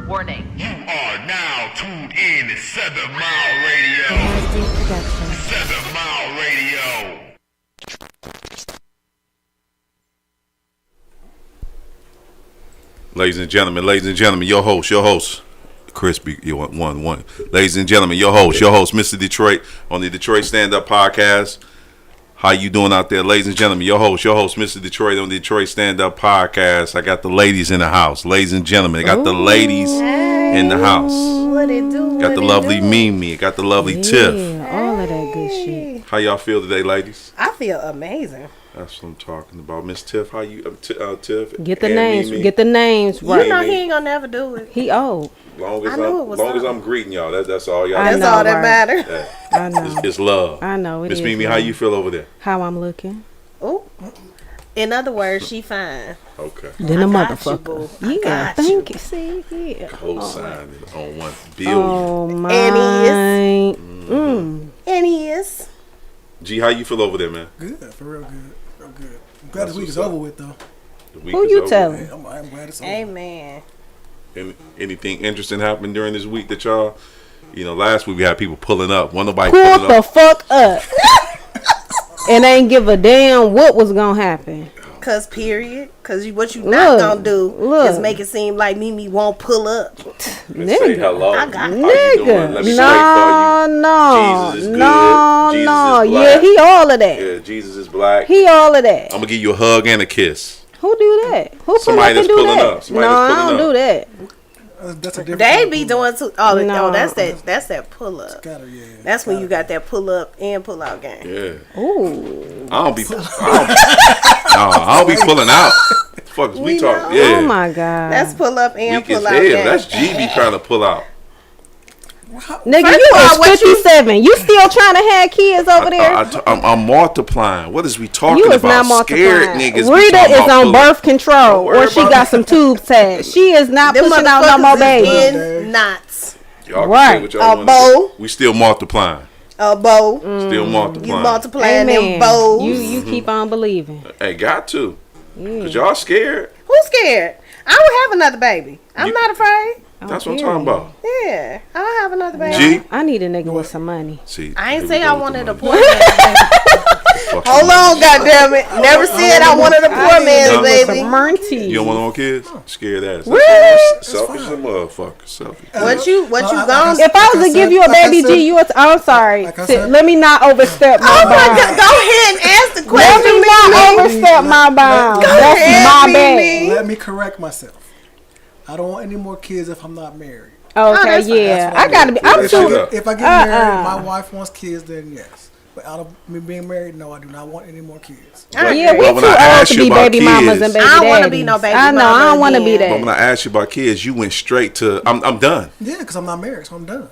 Warning. You are now tuned in to 7 Mile Radio. 7 Mile Radio. Ladies and gentlemen, your host, Crispy, one. Ladies and gentlemen, your host, Mr. Detroit on the Detroit Stand Up Podcast. How you doing out there, ladies and gentlemen? Your host, Mr. Detroit on the Detroit Stand Up Podcast. I got the ladies in the house, ladies and gentlemen. I got the ladies in the house. What it do? Got the lovely Mimi. Got the lovely Tiff. All of that good shit. How y'all feel today, ladies? I feel amazing. That's what I'm talking about. Miss Tiff, how you, Tiff? Get the and names. Mimi? Get the names right. You know he ain't gonna never do it. He old. Long as I knew it was long as something. I'm greeting y'all, that's all y'all. I That's know, all that right? matters. Yeah. I know. It's love. I know. It Miss is Mimi, love. how you feel over there? How I'm looking? Oh, in other words, she fine. Okay. Then a I got you, motherfucker. boo. I Yeah. got Thank you. See. Yeah. Co-signed it on 1 billion. Oh my. And Mm. And he is. G, how you feel over there, man? Good, for real good. Real good. I'm glad That's this week what's is up. over with, though. The week Who is you over. telling? Hey, I'm glad it's over. Amen. Anything interesting happened during this week that y'all? Last week we had people pulling up. One nobody Pull pulling the up. fuck up. And ain't give a damn what was gonna happen. Cause what you not Look, gonna do look. is make it seem like Mimi won't pull up. And say hello. I got How you doing? Let me pray for you. No, Jesus is good. no, Jesus no. is Yeah, black. he all of that. Yeah, Jesus is black. He all of that. I'm gonna give you a hug and a kiss. Who do that? Who pull Somebody up and that's do pulling that? up. Somebody No, that's I don't pulling do that. That's a different They kind of be pull. doing too. Oh, No. that's that pull up. Gotta, yeah. That's when you got that pull up and pull out game. Yeah. Ooh. I don't be pulling out. The fuck is we talking? know. Yeah. Oh my god. That's pull up and Weak as pull out hell. game. That's GB trying to pull out. Nigga, First you of all, is what you- 57. You still trying to have kids over there? I'm multiplying. What is we talking You is about? not Scared multiplying. niggas. be Rita talking is about on pulling. birth control, worry or she about got it. some tubes tied. She is not Them pushing out no more motherfuckers babies. is in knots. Y'all can Right. say what y'all A want bow. to say. We still multiplying. A bow. Still multiplying. You multiplying them Amen. bows. You keep on believing. Hey, got to. Cause y'all scared. Who's scared? I would have another baby. I'm You- not afraid. That's what I'm talking about. Yeah, I'll have another baby. G. I need a nigga with some money. See, I here ain't we say go I with wanted the a money. poor man. Fuck Hold you. on, goddammit. Never said I wanted a poor man's Some baby. Merty. You don't want no more kids? Scared ass. Really? Selfish as a motherfucker. Selfish. What you I gone? If I was to give you a like I baby said- G, I'm sorry. like I said- Let me not overstep my Oh my bounds. God! Go ahead and ask the Let question. me not Mimi. overstep my bounds. Go That's ahead, my Mimi. bad. Let me correct myself. I don't want any more kids if I'm not married. Okay, that's fine. yeah. That's what I I gotta be. I'm If too. you- If I get married, my wife wants kids, then yes. But out of me being married, no, I do not want any more kids. Yeah, we But too when I old asked to you be about baby mamas kids- and baby I don't wanna daddies. be no baby I know. I mama don't want to be again. But when that. I asked you about kids, you went straight to I'm done. Yeah, because I'm not married, so I'm done.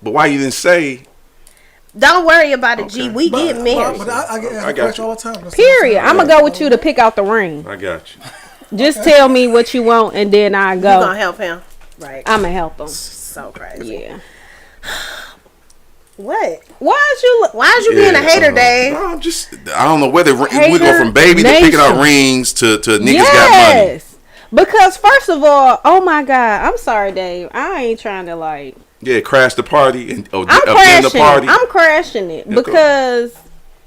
But why you didn't say? Don't worry about it, G. Okay. We get married. But I get asked I the got question you. all the time. That's Period. what I'm gonna go with you to pick out the ring. I got you. Just tell me what you want, and then I You gonna go. help him, right? I'ma help him. So crazy. Yeah. What? Why is you? Why is you being a hater, Dave? No, I'm just. I don't know whether we go Hater from baby to picking out nation. rings to niggas got money. Yes. Because first of all, oh my God, I'm sorry, Dave. I ain't trying to like. Yeah, crash the party and I'm attend the crashing party. it. I'm crashing it Okay. because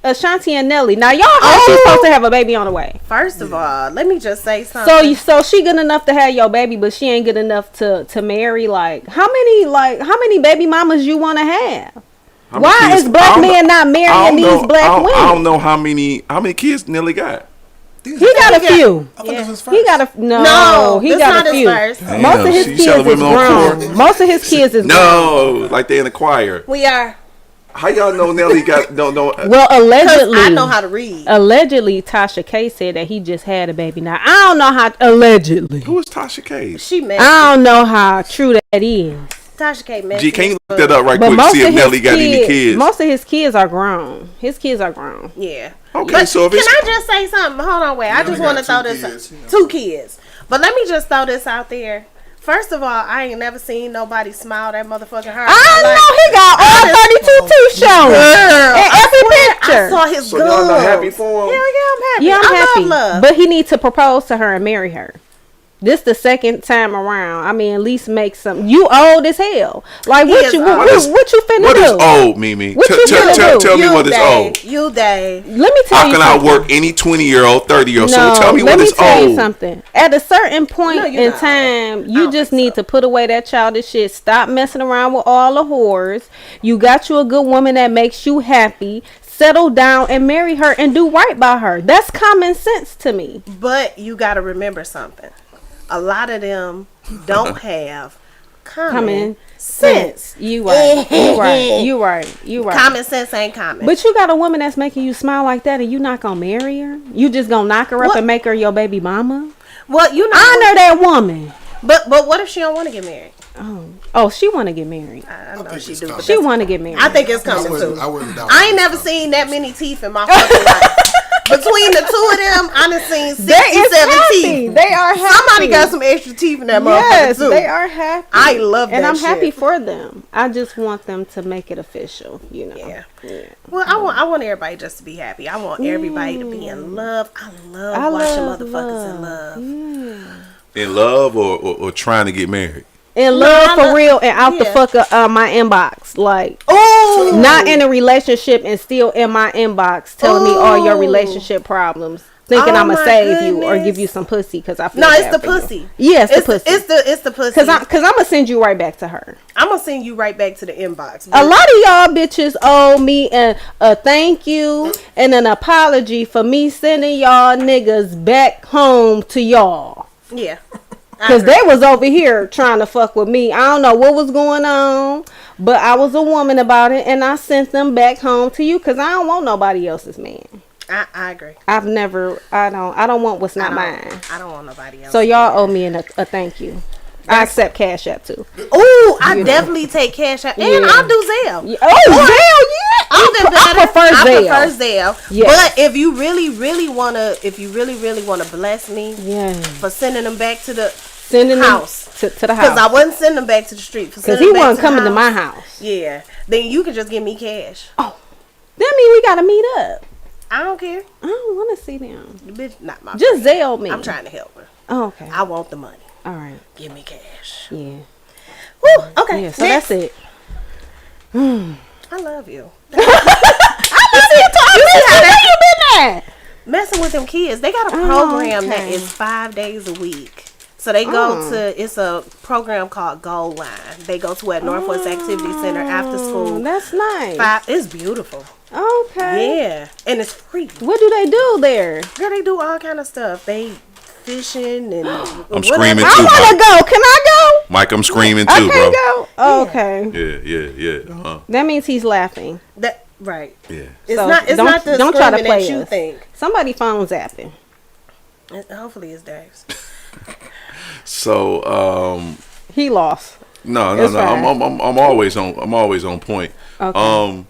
Ashanti and Nelly. Now y'all know she's supposed to have a baby on the way. First of all, let me just say something. So she good enough to have your baby, but she ain't good enough to marry. Like how many baby mamas you want to have? How many Why kids- is black I don't men know- not I marrying don't know- these black women? I don't know how many kids Nelly got. He got a few. I thought this was first. He got a No, he this got not a his few. first. Most of his She kids selling is women on grown. court. Most of his kids is grown. No, like they in the choir. We are. How y'all know Nelly got no? Well, allegedly, I know how to read. Allegedly, Tasha K said that he just had a baby. Now I don't know how. Allegedly, Who is Tasha K? She messy. I don't know how true that is. Tasha K messy. G, can you as look fuck. that up right But quick? most See of if his Nelly got any kids. most of his kids are grown. His kids are grown. Yeah. Okay, But so if can it's I just say something? Hold on, wait. I just want to throw this kids, out. 2 kids. But let me just throw this out there. First of all, I ain't never seen nobody smile that motherfucking hard. I know he got all 32 teeth shown in every picture. I saw his so gums. y'all not happy for him? Hell yeah, I'm happy. Yeah, I'm I happy, love love. but he needs to propose to her and marry her. This the second time around. I mean, at least make some. You old as hell. Like He what is you old. what you finna What do? is old, Mimi? What you gonna do? Tell me what is day, old. You day. Let me tell How you can I something. work any 20-year-old, 30-year-old? No, So tell me let what me is tell you old. something. At a certain point No, you're in not. time, I you don't just think need so. to put away that childish shit. Stop messing around with all the whores. You got you a good woman that makes you happy. Settle down and marry her and do right by her. That's common sense to me. But you got to remember something. A lot of them don't have common sense. You right. You right. You right. You right. Common sense ain't common. But you got a woman that's making you smile like that, and you not gonna marry her? You just gonna knock her up What? and make her your baby mama? well, you know, Honor that woman. but what if she don't want to get married? Oh, she want to get married. I know think she it's do. coming. But She want to get married. I think it's I coming wouldn't, too. I wouldn't doubt I ain't it. never seen that many teeth in my fucking life. Between the two of them, I done seen 67 happy. teeth. They are happy. Somebody got some extra teeth in that Yes, motherfucker too. they are happy. I love that and I'm shit. happy for them. I just want them to make it official. You know. Yeah. Well, I want everybody just to be happy. I want everybody to be in love. I love watching motherfuckers in love. In love or trying to get married? In No, love I for love- real and out the yeah. fuck of my inbox. Like, Oh, not in a relationship and still in my inbox telling me all your Ooh. relationship problems. Thinking Oh I'm going to my save you or goodness. give you some pussy because I feel No, it's bad the for you. pussy. Yeah, it's the pussy. It's the pussy. Cause I'm gonna send you right back to her. I'm gonna send you right back to the inbox. A lot of y'all bitches owe me a thank you and an apology for me sending y'all niggas back home to y'all. Yeah. I Cause agree. they was over here trying to fuck with me. I don't know what was going on, but I was a woman about it, and I sent them back home to you. Cause I don't want nobody else's man. I agree. I don't want what's not mine. I don't want nobody else. So y'all owe me a thank you. I accept Cash App too. Ooh, I definitely take Cash App, and Yeah. I'll do Zelle. Oh, yeah. I prefer Zelle. Zelle. Yes. But if you really wanna bless me Yeah. for sending them back to the Sending house, them to the because I house. wasn't sending them back to the street. Because he wasn't coming to my house. Yeah, then you can just give me cash. That mean we gotta meet up. I don't care. I don't want to see them. The bitch, not my. Just friend. Zelle me. I'm trying to help her. Oh, okay. I want the money. All right. Give me cash. Yeah. Woo. Okay. Yeah. So next. that's it. I love you. You been at? messing with them kids. They got a Oh, program that okay. is 5 days a week. So they go to, it's a program called Goal Line. They go to at Northwest Activity Center after school. That's nice. It's beautiful. Okay. Yeah. And it's free. What do they do there? Girl, they do all kind of stuff. They fishing and I'm screaming I too, want to Mike. go. Can I go? Mike, I'm screaming I too, bro. can't go. Oh, okay. Yeah. That means he's laughing. That right. Yeah. It's So not. It's don't- not the don't try to screaming play that you us. think. Somebody phone zapping. Hopefully it's Dave's. So, He lost. no. It's fine. I'm always on point. Okay.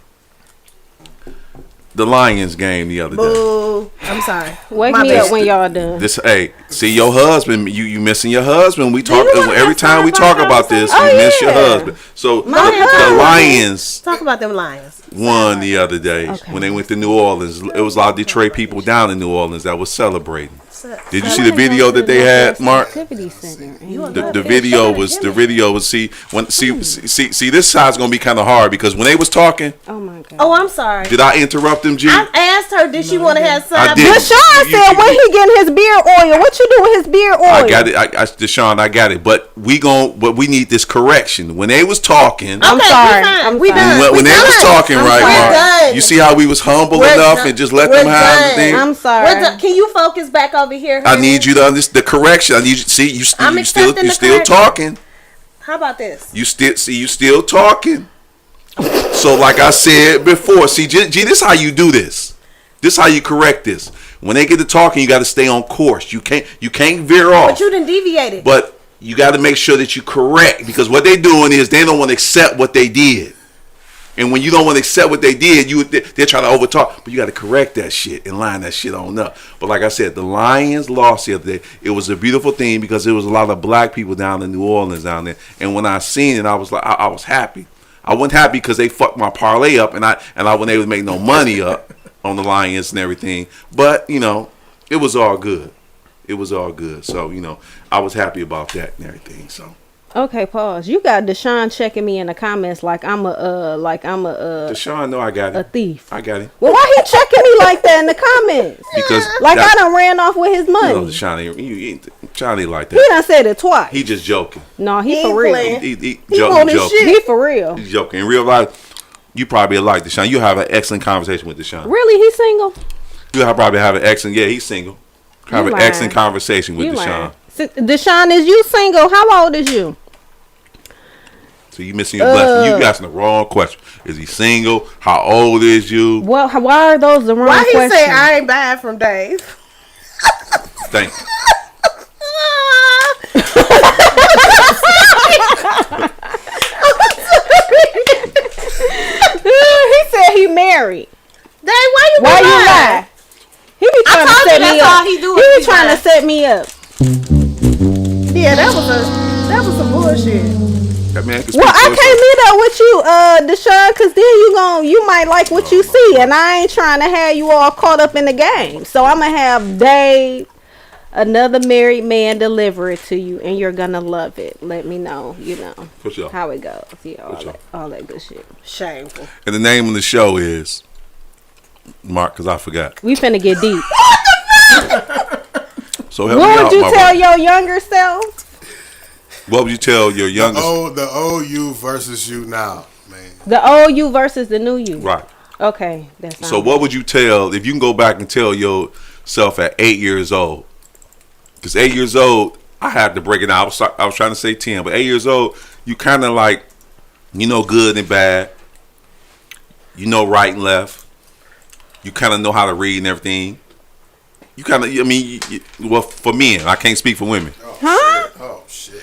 The Lions game the other day. Boo. I'm sorry. Wake My me bad. up when y'all done. This, hey, see your husband. You missing your husband. We talk you wanna every have time we side-by-side talk about this. Oh, You miss your yeah. husband. So the husband. Lions Talk about them lions. won the other day Okay. when they went to New Orleans. It was a lot of Detroit people down in New Orleans that was celebrating. Did you see the video that they had, Mark? Activity center. The video was see this side's gonna be kind of hard because when they was talking, Oh my god. Oh, I'm sorry. did I interrupt them, G? I asked her, did she want to have I side? did. Deshaun said when he getting his beard oil. What you do with his beard oil? I got it, Deshaun, I got it. But we need this correction. When they was talking, I'm Okay, sorry. we fine. I'm We sorry. done. when they was talking, I'm right, sorry. Mark? We're done. You see how we was humble We're enough done. and just let We're them have done. the thing. I'm sorry. Can you focus back over here? I honey? need you to understand the correction. I need you to see you I'm still accepting the still correction. talking. How about this? You still talking. So like I said before, see, G, this is how you do this. This is how you correct this. When they get to talking, you got to stay on course. You can't veer off. But you done deviated. But you got to make sure that you correct, because what they're doing is they don't want to accept what they did. And when you don't want to accept what they did, they're trying to overtalk. But you got to correct that shit and line that shit on up. But like I said, the Lions lost the other day. It was a beautiful thing because there was a lot of black people down in New Orleans down there. And when I seen it, I was like, I was happy. I wasn't happy because they fucked my parlay up and I wasn't able to make no money up on the Lions and everything. But, it was all good. it was all good. So I was happy about that and everything. So Okay, pause. You got Deshaun checking me in the comments like I'm a Deshaun, no, I got a it. thief. I got it Well, why he checking me like that in the comments? because Like I done ran off with his money. Deshaun ain't like He that. done said it twice. He just joking. No, he He for ain't real. playing. He want his joking. shit. He for real. He's joking. In real life, you probably like Deshaun. You have an excellent conversation with Deshaun. Really, he single? You probably have an excellent. Yeah, he's single. Have You an lying. excellent conversation with You Deshaun. lying. Deshaun, is you single? How old is you? So you missing your blessing. You asking the wrong question. Is he single? How old is you? Well, why are those the wrong Why he questions? say I ain't bad from Dave? Thank you. He said he married. Dave, why you Why be you lying? lie? He be trying to told set you me that's up. all he do He is be be trying to lying. set me up. Yeah, that was some bullshit. That man can Well, speak I for can't himself. meet up with you, Deshaun, because then you might like what you see, and I ain't trying to have you all caught up in the game. So I'm gonna have Dave, another married man, deliver it to you, and you're gonna love it. Let me know, For sure. how it goes. Yeah, sure. all that good shit. Shameful. And the name of the show is Mark, because I forgot. We finna get deep. So help me What out, would you my tell brother. your younger self? What would you tell your youngest? The old you versus you now, man. The old you versus the new you. Right. Okay, that's So what would you tell if you can go back and tell yourself at 8 years old? Because 8 years old, I had to break it down. I was trying to say 10, but 8 years old, you kind of like, good and bad. You know right and left. You kind of know how to read and everything. You kind of, well, for men, I can't speak for women. Huh? Oh shit.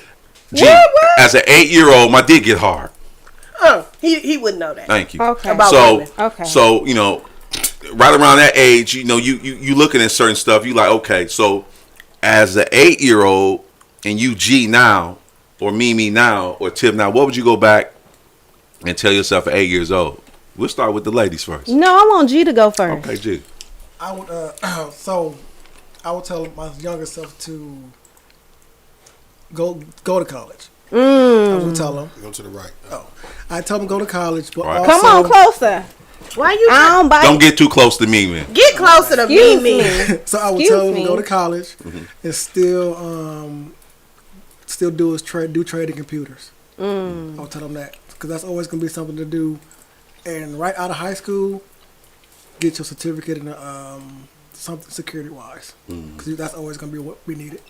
Gee, as an 8-year-old, my dick get hard. He wouldn't know that. Thank you. Okay. About So, women. Okay. so right around that age, you looking at certain stuff. You like, okay, so as an 8-year-old, and you G now, or me now, or Tip now, what would you go back and tell yourself at 8 years old? We'll start with the ladies first. No, I want G to go first. Okay, G. I would so I would tell my younger self to go to college. I would tell him. Go to the right. I tell him go to college, but Right. also Come on, closer. Why you I don't bite. Don't get too close to me, man. get closer to Excuse me? me. So I would Excuse tell him me. to go to college and still do trading computers. I'll tell him that because that's always gonna be something to do. And right out of high school, get your certificate in something security wise because that's always gonna be what we needed.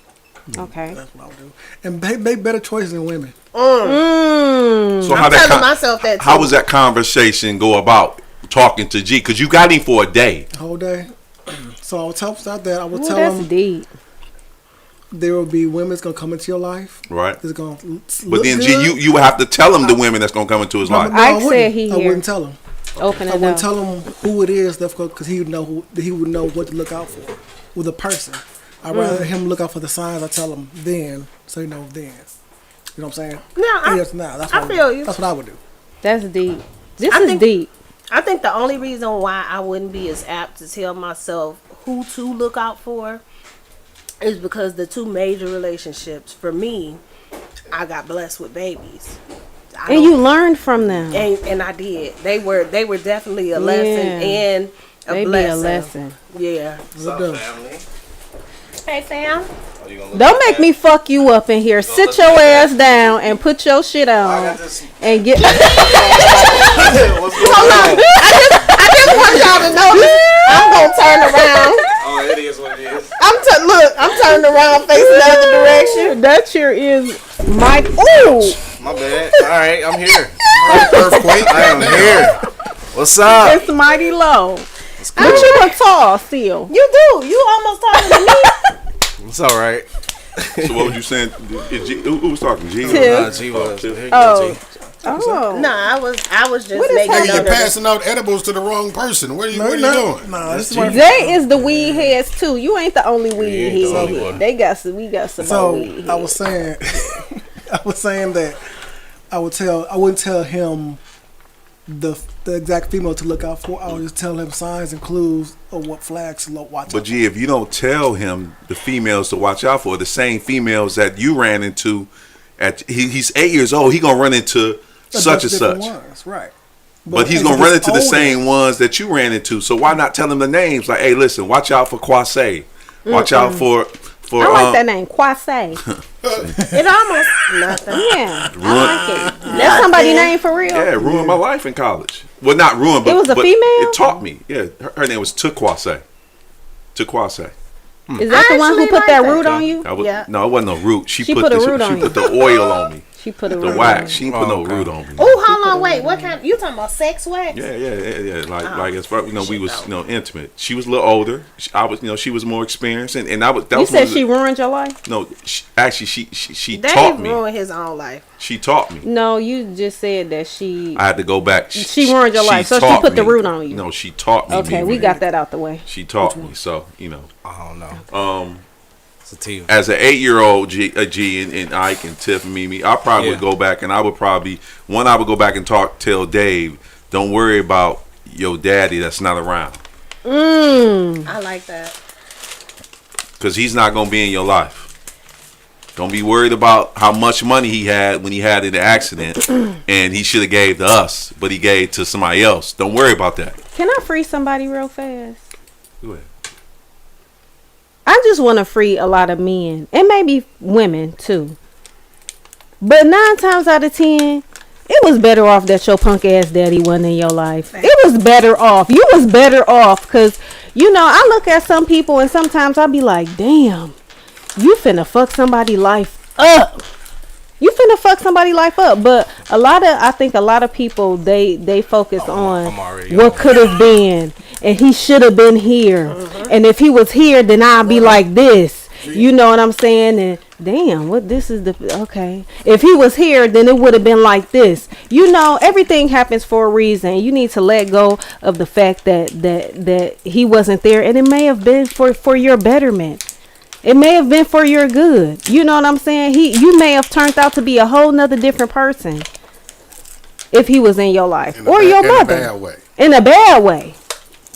Okay. That's what I would do. And make better choices than women. So how I'm telling myself that How too. was that conversation go about talking to G? Because you got him for a day. The whole day. So I would tell him that. I would Ooh, tell that's him deep. there will be women that's gonna come into your life. Right. That's gonna But look then, good. G, you would have to tell him the women that's going to come into his life. No, I Ike said wouldn't. he I here. wouldn't tell him. Open I it wouldn't up. tell him who it is because he would know what to look out for with a person. I'd rather him look out for the signs I tell him then, so he knows then. You know what I'm saying? No, Yes, now. That's I what feel you. That's what I would do. That's deep. This I is think- deep. I think the only reason why I wouldn't be as apt to tell myself who to look out for is because the two major relationships for me, I got blessed with babies. I And you don't- learned from them. and I did. They were definitely a lesson Yeah. and a They be blessing. a lesson. Yeah. What up? Hey Sam. Don't make me fuck you up in here. Sit your ass down and put your shit on and get. I just want y'all to know this. I'm gonna turn around. Oh, it is what it is. I'm turning around facing the other direction. That cheer is Mike. Ooh, My bad. All right, I'm here. Earthquake. I am here. What's up? it's mighty low. But you look tall still. You do. You almost talking to me. It's all right. So what was you saying? Is G, who was talking? G? Tim. G was. Here you Oh. go, G. Oh. No, I was just What is making Hey, note you're of it. passing out edibles to the wrong person. What are you doing? Nah, this is my They is the weed heads too. You ain't the only weed ain't the head. only one. They got some. We got some more So weed I heads. was saying, I was saying that I wouldn't tell him the exact female to look out for. I would just tell him signs and clues of what flags to watch out But G, if you don't tell him the females to watch out for, the same females that you ran into he's 8 years old, he gonna run into for. such and Different such. ones, right. But he's as gonna he run gets into the older- same ones that you ran into. So why not tell him the names? Like, hey, listen, watch out for Kwase. Watch out for I like that name, Kwase. It almost nothing. Yeah, Ruin, I like it. That's somebody's name for real. yeah, ruined my life in college. Well, not ruined, but It was a but female? It taught me. Yeah, her name was Tukwase. Tukwase. Is that the one who actually put like that that. root on you? I was, Yeah. No, it wasn't no root. She She put put a the, root she on put you. the oil on me. She put a The root wax. on She you. didn't put no okay. root on me. Oh, hold on, wait. What kind? You talking about sex wax? Yeah. Like as far we was intimate. She was a little older. I was she was more experienced, and I was. That You was said she ruined your life? No, actually she Dave taught me. ruined his own life. She taught me. No, you just said that she. I had to go back. She ruined your life, so she taught put the me. root on you. No, she taught me. Okay, we got that out the way. She taught me, so I don't know. Sativa. As an 8-year-old G and Ike and Tiff and Mimi, I probably would go back and I would go back and tell Dave, don't worry about your daddy that's not around, I like that. because he's not gonna be in your life. Don't be worried about how much money he had when he had in the accident, and he should have gave to us, but he gave to somebody else. Don't worry about that. Can I free somebody real fast? Go ahead. I just want to free a lot of men and maybe women too. But 9 times out of 10, it was better off that your punk ass daddy wasn't in your life. It was better off. You was better off because, I look at some people and sometimes I be like, damn, you finna fuck somebody's life up. You finna fuck somebody's life up. But I think a lot of people, they focus on I'm already what on. could have been. And he should have been here. And if he was here, then I'd be like this. You know what I'm saying? And damn, okay. If he was here, then it would have been like this. Everything happens for a reason. You need to let go of the fact that he wasn't there. And it may have been for your betterment. It may have been for your good. You know what I'm saying? You may have turned out to be a whole nother different person if he was in your life. Or your mother. In a bad way. In a bad way.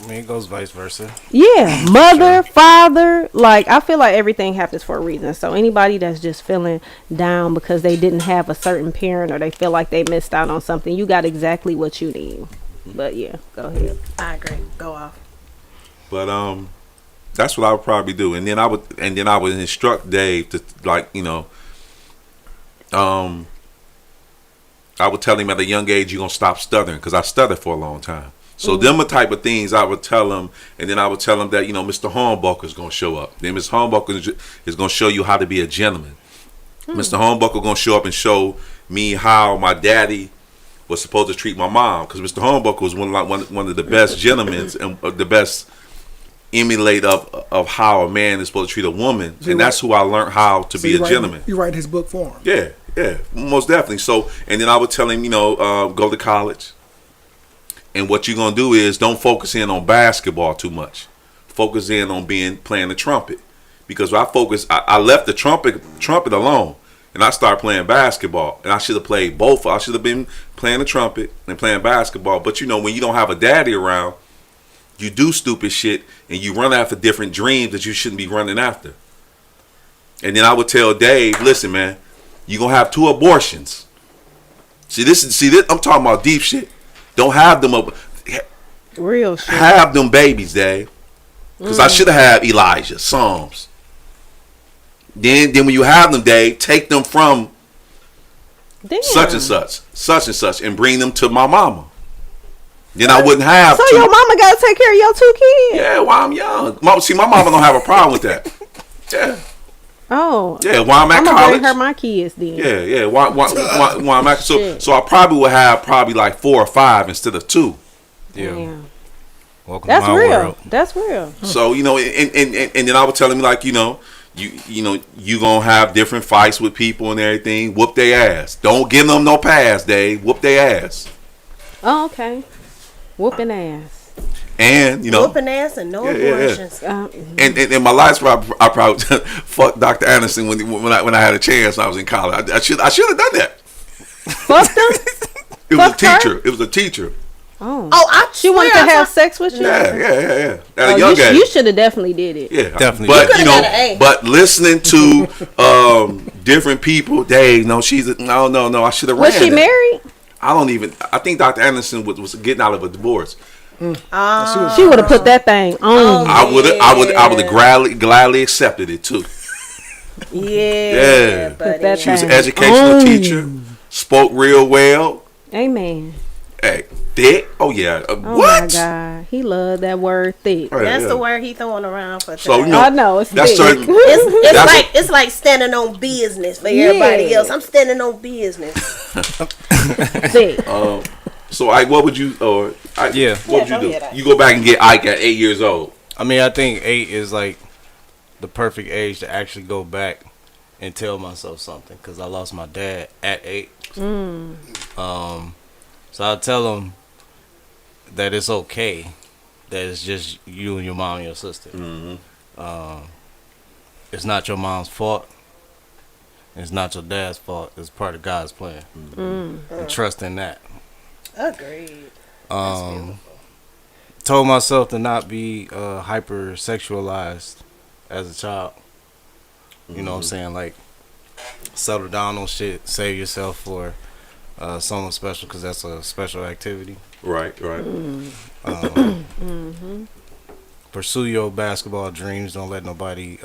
I mean, it goes vice versa. Yeah, mother, father, I feel like everything happens for a reason. So anybody that's just feeling down because they didn't have a certain parent or they feel like they missed out on something, you got exactly what you need. But yeah, go ahead. I agree. Go off. But that's what I would probably do, and then I would instruct Dave to I would tell him at a young age you're gonna stop stuttering, because I stuttered for a long time. So them the type of things I would tell him, and then I would tell him that Mr. Hornbuckle is gonna show up. Then Mr. Hornbuckle is gonna show you how to be a gentleman. Mr. Hornbuckle gonna show up and show me how my daddy was supposed to treat my mom, because Mr. Hornbuckle was one of the best gentlemen and the best emulate of how a man is supposed to treat a woman, and that's who I learned how to be a gentleman. You write his book for him. Yeah, most definitely. So, and then I would tell him, go to college, and what you're gonna do is don't focus in on basketball too much. Focus in on playing the trumpet, because I left the trumpet alone, and I started playing basketball, and I should have played both. I should have been playing the trumpet and playing basketball. But when you don't have a daddy around, you do stupid shit and you run after different dreams that you shouldn't be running after. And then I would tell Dave, listen, man, you're gonna have 2 abortions. See this, I'm talking about deep shit. Don't have them Real shit. have them babies, Dave. Because I should have had Elijah, Psalms. Then when you have them, Dave, take them from Damn. such and such, and bring them to my mama. Then I wouldn't have. So your mama gotta take care of your 2 kids? Yeah, while I'm young. My mama don't have a problem with that. Yeah. Oh. Yeah, while I'm at I'm gonna college. bring her my kids then. Yeah. While I'm at so I probably would have like 4 or 5 instead of 2. Yeah. Damn. Welcome That's to my real. world. That's real. So and then I would tell him you gonna have different fights with people and everything. Whoop their ass. Don't give them no pass, Dave. Whoop their ass. Oh, okay. Whooping ass. And Whooping ass and no abortions. And in my last I probably fucked Dr. Anderson when I had a chance when I was in college. I should have done that. Fuck them? It was a Fuck her? teacher. It was a teacher. Oh. I She wanted to have sex with you? Yeah. At Oh, a young age. you should have definitely did it. Yeah, Definitely. But You you coulda know, got an A. but listening to different people, no, I should have ran. Was she it. married? I think Dr. Anderson was getting out of a divorce. She would have put that thing on. I would have gladly accepted it too. Yeah, Put buddy. that She was an thing educational on. teacher, spoke real well. Amen. Hey, thick. Oh yeah. Oh What? my God, he loved that word thick. Right, That's yeah. the word he throwing around for. So you today. know, I know it's that's thick. certain. It's That's like it's like standing on business for everybody Yeah. else. I'm standing on business. thick. So Ike, what would you what would you go do? ahead, Ike. You go back and get Ike at 8 years old. I mean, I think 8 is like the perfect age to actually go back and tell myself something, because I lost my dad at 8. So I tell him that it's okay, that it's just you and your mom and your sister. It's not your mom's fault. It's not your dad's fault. It's part of God's plan. And trust in that. Agreed. Told myself to not be hypersexualized as a child. You know what I'm saying? Like, settle down on shit. Save yourself for someone special, because that's a special activity. Right. Pursue your basketball dreams. Don't let nobody,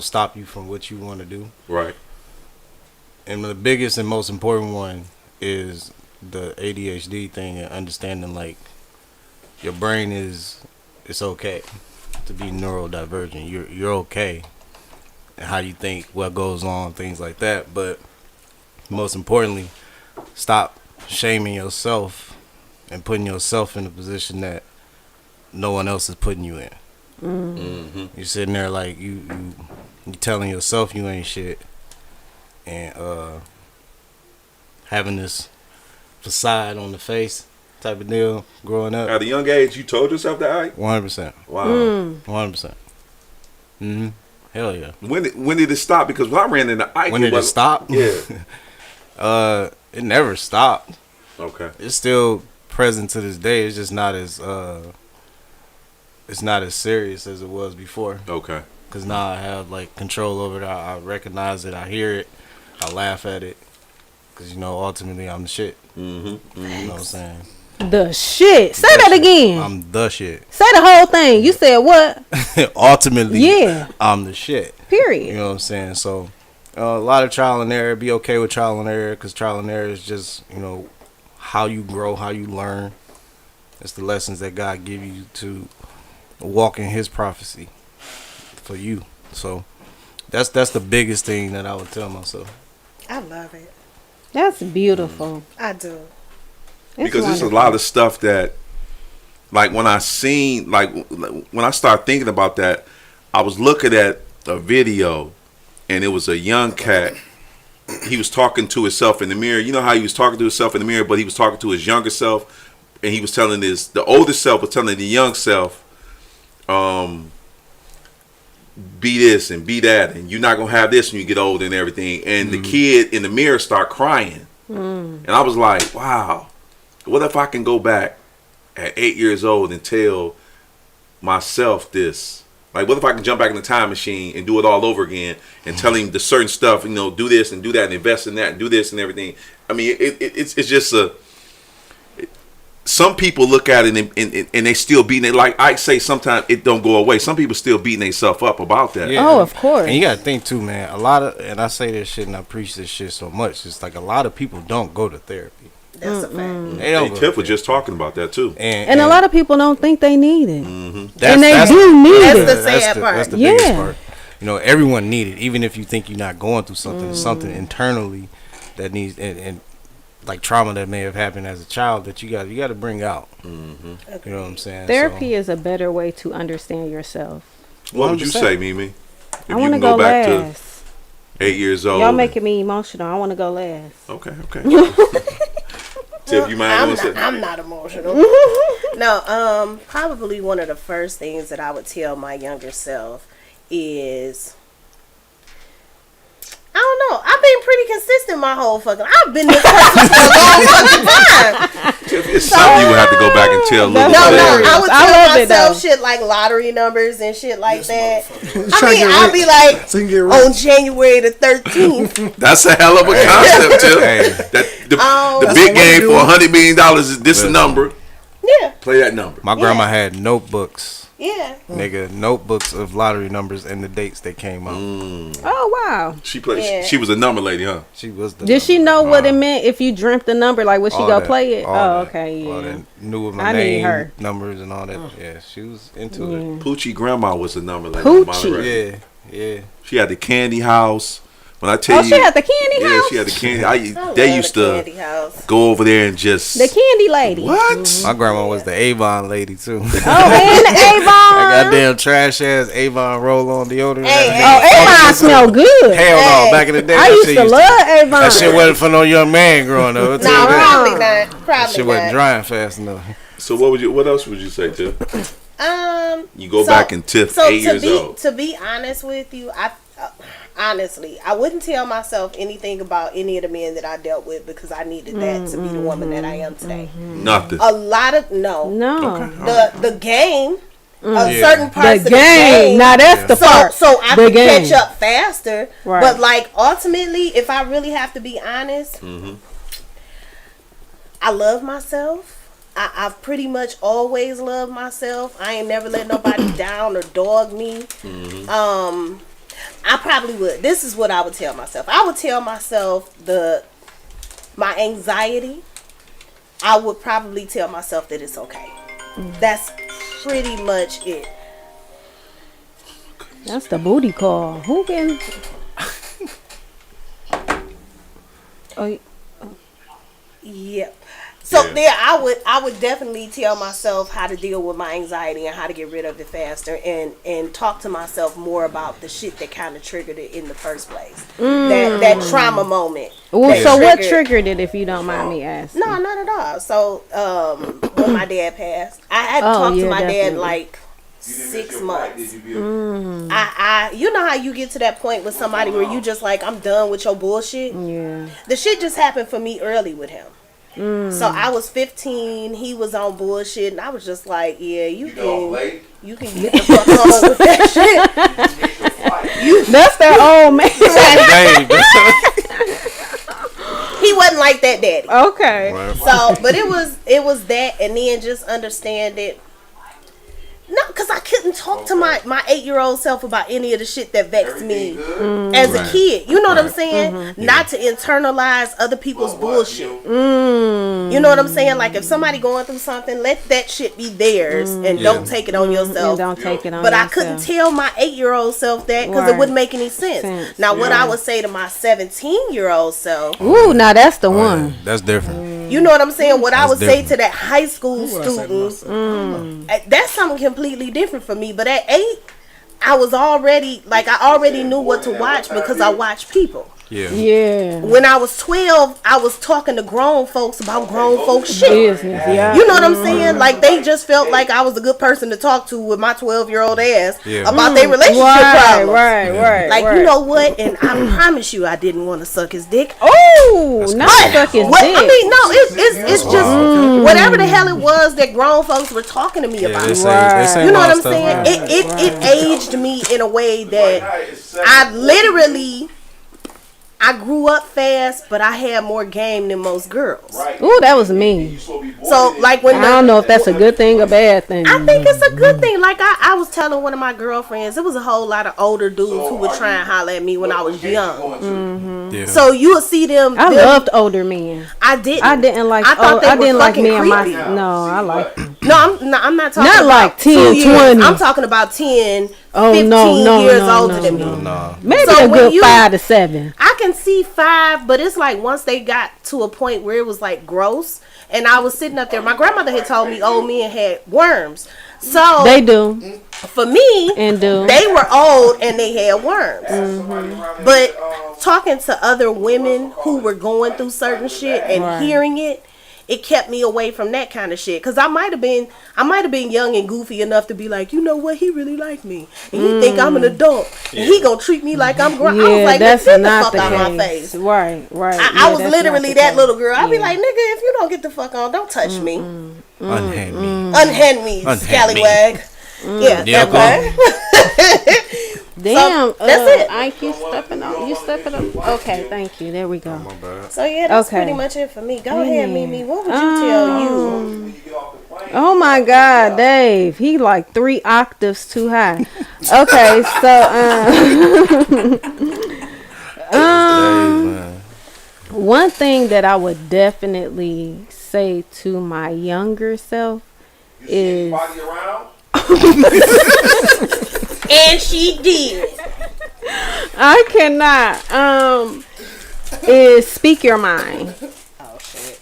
stop you from what you want to do. Right. And the biggest and most important one is the ADHD thing, and understanding like your brain it's okay to be neurodivergent. You're okay, and how you think, what goes on, things like that. But most importantly, stop shaming yourself and putting yourself in a position that no one else is putting you in. You're sitting there like you telling yourself you ain't shit, and having this facade on the face type of deal growing up. At a young age, you told yourself that, Ike? 100%. Wow. 100%. Hell yeah. When did it stop? Because when I ran into Ike, When did it stop? Yeah. It never stopped. Okay. It's still present to this day. It's just not as serious as it was before. Okay. Because now I have like control over it. I recognize it. I hear it. I laugh at it. Because ultimately I'm the shit. You know what I'm saying? The shit. Say The that shit. again. I'm the shit. Say the whole thing. You said what? Ultimately, Yeah. I'm the shit. Period. You know what I'm saying? So, a lot of trial and error. Be okay with trial and error, because trial and error is just, how you grow, how you learn. It's the lessons that God give you to walk in His prophecy for you. So, that's the biggest thing that I would tell myself. I love it. That's beautiful. I do. Because there's a lot of stuff that, like when I start thinking about that, I was looking at a video, and it was a young cat. He was talking to himself in the mirror. You know how he was talking to himself in the mirror, but he was talking to his younger self, and he was telling the older self was telling the young self, be this and be that, and you're not gonna have this when you get older and everything. And the kid in the mirror start crying, and I was like, wow. What if I can go back at 8 years old and tell myself this? Like, what if I can jump back in the time machine and do it all over again and tell him the certain stuff, do this and do that and invest in that and do this and everything. I mean, it's just some people look at it and they still beating it. Like I say, sometimes it don't go away. Some people still beating themselves up about that. Yeah. Oh, of course. And you gotta think too, man. And I say this shit and I preach this shit so much. It's like a lot of people don't go to therapy. That's a fact. They don't. Hey, Tiff was just talking about that too. And a lot of people don't think they need it. and they do need That's it. the sad part. That's the Yeah. biggest part. Everyone need it. Even if you think you're not going through something, it's something internally that needs and like trauma that may have happened as a child that you got to bring out. You know what I'm saying? Therapy is a better way to understand yourself. What would you 100%. say, Mimi? If I want to go last. to 8 years old. Y'all making me emotional. I want to go last. Okay. Tiff, you mind going to I'm not emotional. No, probably one of the first things that I would tell my younger self is, I don't know. I've been pretty consistent my whole fucking. I've been this person for a long fucking time. It's something you would have to go back and tell little No, Larry. I would I tell love it, myself though. shit like lottery numbers and shit like that. Try I to mean, get I'll rich. be like, So you can get on rich. January the 13th. That's a hell of a concept, too. Hey. That, the That's big what game we for do. $100 million is this number. Yeah, Play that number. My grandma had notebooks, yeah. nigga, notebooks of lottery numbers and the dates that came out. Oh wow. She played. Yeah. She was a number lady, huh? She was the. Did she know what it meant if you dreamt the number? Like, would she all go that, play it? all Oh, that, okay, all yeah. that. Knew what I my need name, her. numbers, and all that. Yeah, she was into it. Poochie grandma was a number lady. Poochie. Monterey. Yeah, yeah. She had the candy house. When I tell Oh, you, she had the candy yeah, house. she had the candy. I They love used the to candy house. go over there and just The candy lady. what? My grandma was the Avon lady too. Oh, and the Avon. That goddamn trash ass Avon roll on deodorant. Hey, Oh, Avon smell good. Hell Hey. no! Back in the day, I that used shit to love Avon. That shit wasn't for no young man growing up. I'll tell No, you that. probably not. That Probably shit wasn't not. drying fast enough. So what else would you say, Tiff? You go So- back and Tiff So 8 years to old. be honest with you, honestly, I wouldn't tell myself anything about any of the men that I dealt with because I needed that to be the woman that I am today. Nothing. A lot of no. The game, certain parts The of the game. game. Now that's the part. So I The can game. catch up faster. Right. But like ultimately, if I really have to be honest, I love myself. I've pretty much always loved myself. I ain't never let nobody down or dog me. I probably would. This is what I would tell myself. I would tell myself my anxiety. I would probably tell myself that it's okay. That's pretty much it. That's the booty call. Who can? Oh, Yep. So Yeah. there, I would definitely tell myself how to deal with my anxiety and how to get rid of it faster, and talk to myself more about the shit that kind of triggered it in the first place. That trauma moment. Ooh, that so what triggered it, if you don't mind me asking? No, not at all. So when my dad passed, I had to Oh, talk to yeah, my dad definitely. like 6 months. I you know how you get to that point with somebody where you just like, I'm done with your bullshit. Yeah. The shit just happened for me early with him. So I was 15, he was on bullshit, and I was just like, yeah, you can get the fuck on with that shit. That's that old man. He wasn't like that daddy. Okay. So, but it was that, and then just understand it. No, because I couldn't talk to my 8-year-old self about any of the shit that vexed me as a kid. You know what I'm saying? Not to internalize other people's bullshit. You know what I'm saying? Like, if somebody going through something, let that shit be theirs and don't take it on yourself. Don't take it on But yourself. I couldn't tell my 8-year-old self that because it Right. wouldn't make any sense. Now, what I would say to my 17-year-old self, Ooh, now that's the one. That's different. you know what I'm saying? What I That's would say different. to that high school student, that's something completely different for me. But at 8, I already knew what to watch because I watched people. Yeah. Yeah. When I was 12, I was talking to grown folks about grown folks shit. Business. Yeah. You know what I'm saying? Like, they just felt like I was a good person to talk to with my 12-year-old ass Yeah. about their relationship problems. Right. Like, you know what? And I promise you, I didn't want to suck his dick. Oh, not But suck his what, dick. I mean, no, it's just whatever the hell it was that grown folks were talking to me Yeah, about. they say You know what wild I'm stuff, saying? right. It aged me in a way that I literally, I grew up fast, but I had more game than most girls. Ooh, that was me. So like when I don't know if that's a good thing or bad thing. I think it's a good thing. Like I was telling one of my girlfriends, it was a whole lot of older dudes who would try and holler at me when I was young. Yeah. So you will see them. I loved older men. I didn't. I didn't like. I thought they I were didn't like fucking me and my. creepy. No, I like. I'm not talking Not about like 10, 2 years. 20. I'm talking about 10, Oh 15 no, years no, older no, than me. no. Nah. Maybe So a when good you- 5 to 7. I can see 5, but it's like once they got to a point where it was like gross, and I was sitting up there. My grandmother had told me old men had worms. So They do for me, and do. they were old and they had worms. But talking to other women who were going through certain shit and hearing it, it kept me away from that kind of shit. Cause I might have been young and goofy enough to be like, you know what, he really like me, and he think I'm an adult, and he gonna treat me like I'm grown. I was like, that's get the not fuck the out case. my face. Right. I was literally that little girl. I'd be like, nigga, if you don't get the fuck on, don't touch me. Unhand me. Unhand me, scallywag. Yeah, Yeah, that part. Damn, So, that's it. Ike, you stepping up. You stepping up. Okay, thank you. There we go. So yeah, that's Okay. pretty much it for me. Go ahead, Mimi. What would you tell you? Oh my God, Dave, he like 3 octaves too high. Okay, so one thing that I would definitely say to my younger self is, And she did. I cannot is speak your mind. Oh shit.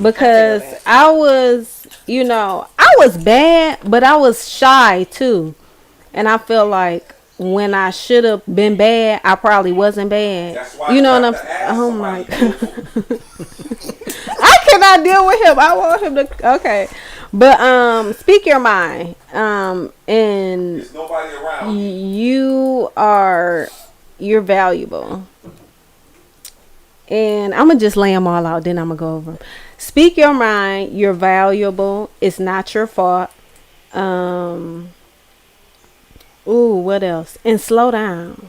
Because I was, I was bad, but I was shy too. And I feel like when I should have been bad, I probably wasn't bad. You know what I'm saying? Oh my God. I cannot deal with him. I want him to, okay. But speak your mind. And There's nobody around. you're valuable. And I'm going to just lay them all out, then I'm going to go over them. Speak your mind. You're valuable. It's not your fault. What else? And slow down.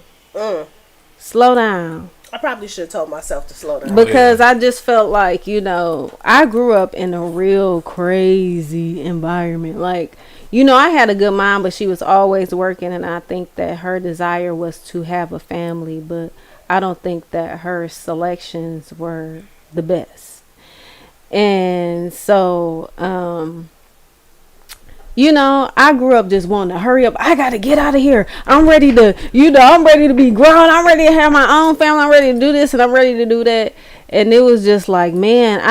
Slow down. I probably should have told myself to slow down. Because I just felt like, I grew up in a real crazy environment. Like, I had a good mom, but she was always working. And I think that her desire was to have a family. But I don't think that her selections were the best. And so, I grew up just wanting to hurry up. I got to get out of here. I'm ready to, I'm ready to be grown. I'm ready to have my own family. I'm ready to do this and I'm ready to do that. And it was just like, man,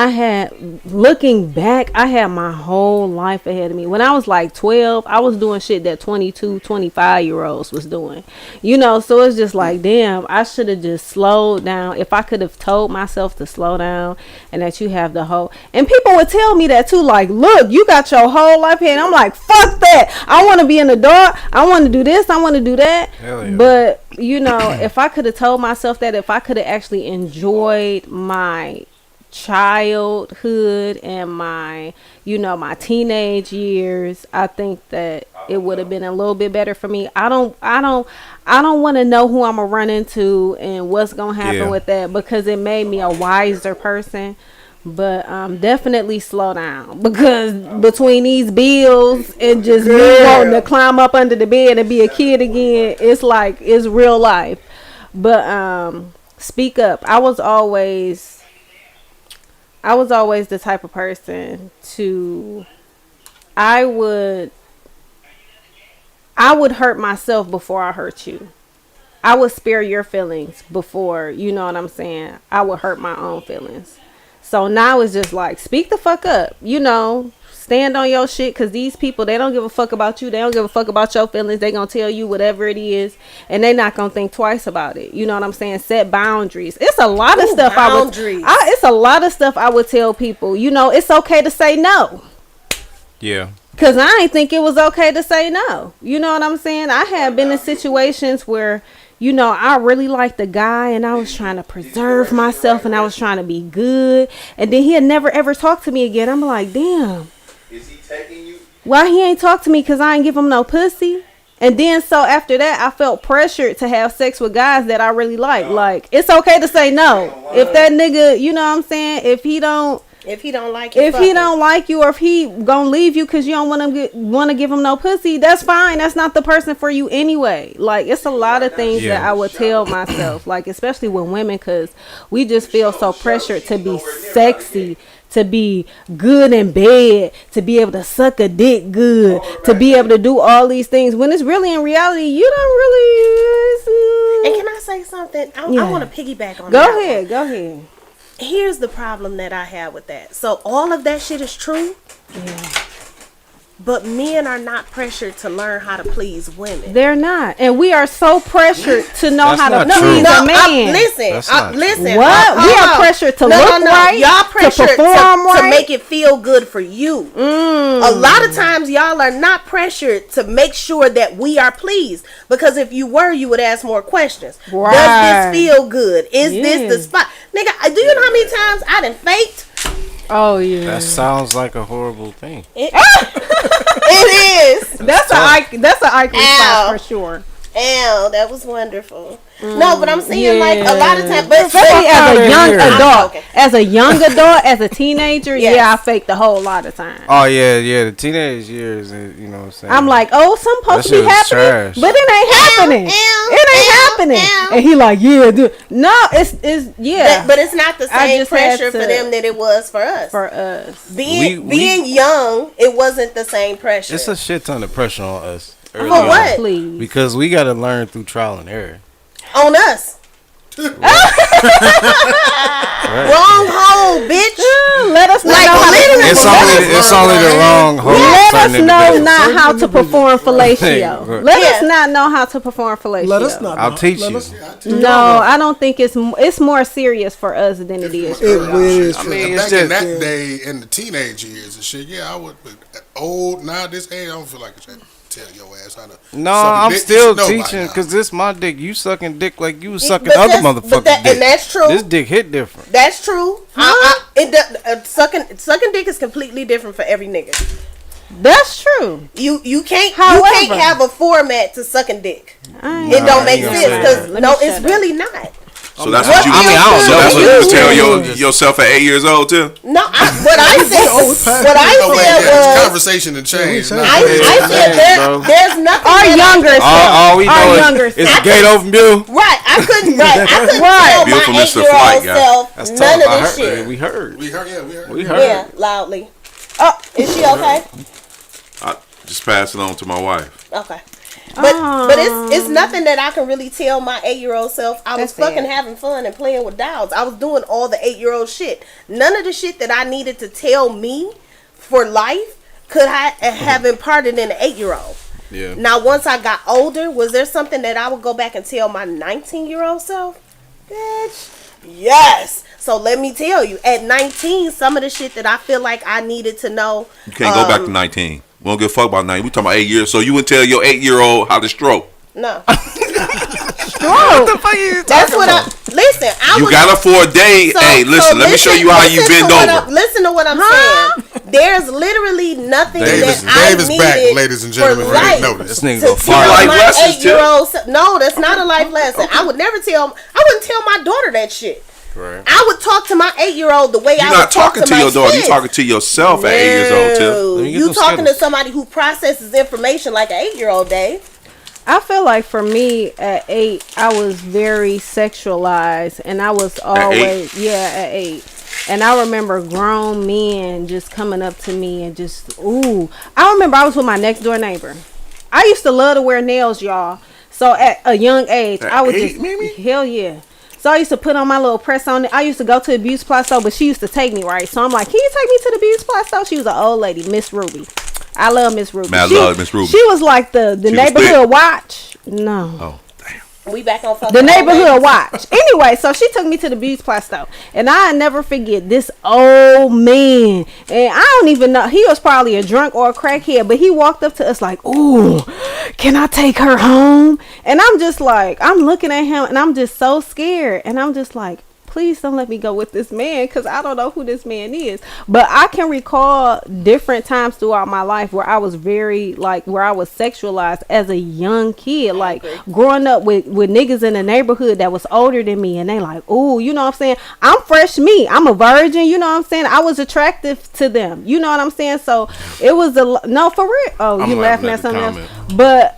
looking back, I had my whole life ahead of me. When I was like 12, I was doing shit that 22, 25-year-olds was doing. So it's just like, damn, I should have just slowed down. If I could have told myself to slow down and that you have the whole... And people would tell me that too, like, look, you got your whole life ahead. I'm like, fuck that. I want to be an adult. I want to do this. I want to do that. Hell yeah. But, if I could have told myself that, if I could have actually enjoyed my childhood and my my teenage years, I think that it would have been a little bit better for me. I don't want to know who I'm gonna run into and what's gonna happen with that, because it made me a wiser person. But definitely slow down, because between these bills and just me wanting to climb up under the bed and be a kid again, it's like it's real life. But speak up. I was always the type of person to I would hurt myself before I hurt you. I would spare your feelings before, you know what I'm saying, I would hurt my own feelings. So now it's just like, speak the fuck up, stand on your shit, because these people, they don't give a fuck about you. They don't give a fuck about your feelings. They gonna tell you whatever it is, and they not gonna think twice about it. You know what I'm saying? Set boundaries. It's a lot of stuff it's a lot of stuff I would tell people. It's okay to say no. Yeah. Because I ain't think it was okay to say no. You know what I'm saying? I have been in situations where, I really liked the guy and I was trying to preserve myself and I was trying to be good. And then he'd never ever talk to me again. I'm like, damn. Is he taking you? Why he ain't talk to me? Because I ain't give him no pussy. And then so after that, I felt pressured to have sex with guys that I really like. Like, it's okay to say no. If that nigga, you know what I'm saying? If he don't like you, or if he gonna leave you because you don't want to give him no pussy, that's fine. That's not the person for you anyway. Like, it's a lot of things that I would tell myself, like, especially with women, because we just feel so pressured to be sexy, to be good in bed, to be able to suck a dick good, to be able to do all these things, when it's really, in reality, you don't really. And can I say something? I want to piggyback on that. Go ahead. Here's the problem that I have with that. So all of that shit is true. Yeah. But men are not pressured to learn how to please women. They're not, and we are so pressured to know That's how to not please true. a man. Listen. What? We are pressured to look right, Y'all to pressured perform to right. make it feel good for you. A lot of times, y'all are not pressured to make sure that we are pleased. Because if you were, you would ask more questions. Right. Does this feel good? Is this the Yeah. spot? Nigga, do you know how many times I done faked? Oh yeah, That sounds like a horrible thing. It is. that's an icon Ow. spot for sure. Ow, that was wonderful. No, but I'm saying like a lot of times, but Especially as a young here. adult, Okay. as a young adult, as a teenager, Yes. yeah, I faked a whole lot of times. Oh yeah, the teenage years, you know what I'm saying? I'm like, oh, some supposed That to be shit was happening, trash. but it ain't happening. It ain't happening. And he like, yeah, dude. No, it's yeah. but it's not the I same just had pressure for to- them that it was for us. for us. Being We- being young, it wasn't the same pressure. it's a shit ton of pressure on us. early For on. what? Please. Because we got to learn through trial and error. On us. Wrong hole, bitch. Let us not Like, know how literally. to It's only the wrong hole. let us certain know individuals. not how to perform fellatio. Right. Let Yeah. us not know how to perform fellatio. Let us not. I'll teach let you. us- No, I don't think it's more serious for us than it is. It is. I true. mean, it's back in just- that day, in the teenage years and shit, yeah, I would. But old now, this age, I don't feel like I should tell your ass how to. No, suck a I'm dick. still You should know by teaching now. because this my dick. You sucking dick like you was sucking But other that's- but motherfuckers' that- dick. and that's true. This dick hit different. That's true. Sucking dick is completely different for every nigga. That's true. You can't However- have a format to sucking dick. I It don't I make ain't gonna sense say because that. Let me no, shut it's up. really not. So that's What what you. feels I don't good So know. that's for what you tell you. yourself at 8 years old too. No, what I said Oh, wait, yeah, was. this conversation and change. we Nah, said- I said bro. there's nothing. Our that younger self. All we Our know younger is it's self. a gate open view. Right, I couldn't Right. tell Beautiful my Mr. Flight 8-year-old guy. self That's none tough. of I this heard, shit. we heard. we heard. We heard. Yeah, loudly. Oh, is she okay? I just pass it on to my wife. Okay. But it's nothing that I can really tell my 8-year-old self. I was That's fucking it. having fun and playing with dolls. I was doing all the 8-year-old shit. None of the shit that I needed to tell me for life could I have imparted in an 8-year-old. Yeah. Now, once I got older, was there something that I would go back and tell my 19-year-old self? Bitch, yes. So let me tell you, at 19, some of the shit that I feel like I needed to know. You can't go back to 19. We don't give a fuck about 19. We talking about 8 years. So you would tell your 8-year-old how to stroke. No. Stroke. That's what I listen. I You was, got her for a day. Hey, listen, let me show you how you bend over. Listen to what I'm saying. There's literally nothing Davis, that I Davis needed back, ladies and gentlemen. for If you didn't life know this. This nigga to go tell far. Life my lessons, too. 8-year-old self. No, that's not a life lesson. I would never tell. I wouldn't tell my daughter that shit. Right. I would talk to my 8-year-old the way I You're would not talk talking to my your daughter. You're kids. talking to yourself at 8 years old, too. No, Let me get you them talking to Skittles. somebody who processes information like an 8-year-old, Dave. I feel like for me at 8, I was very sexualized, and I was always at 8. And I remember grown men just coming up to me and just ooh. I remember I was with my next door neighbor. I used to love to wear nails, y'all. So at a young age, At I would 8, just Mimi? hell yeah. So I used to put on my little press on it. I used to go to the beauty supply store, but she used to take me, right? So I'm like, can you take me to the beauty supply store? She was an old lady, Miss Ruby. I love Miss Ruby. Man, I She- love Miss Ruby. She was like the was neighborhood thick. watch. No. Oh, damn. We back on fucking The old neighborhood ladies. watch. Anyway, so she took me to the beauty supply store, and I never forget this old man. And I don't even know, he was probably a drunk or a crackhead, but he walked up to us like, "Ooh, can I take her home?" And I'm just like, I'm looking at him, and I'm just so scared, and I'm just like, please don't let me go with this man, because I don't know who this man is. But I can recall different times throughout my life where I was very, like, where I was sexualized as a young kid. Like, growing up with niggas in the neighborhood that was older than me, and they like, ooh, you know what I'm saying? I'm fresh meat. I'm a virgin, you know what I'm saying? I was attractive to them. You know what I'm saying? So, it was no, for real. Oh, I'm you laughing laughing at at the something else? comment. But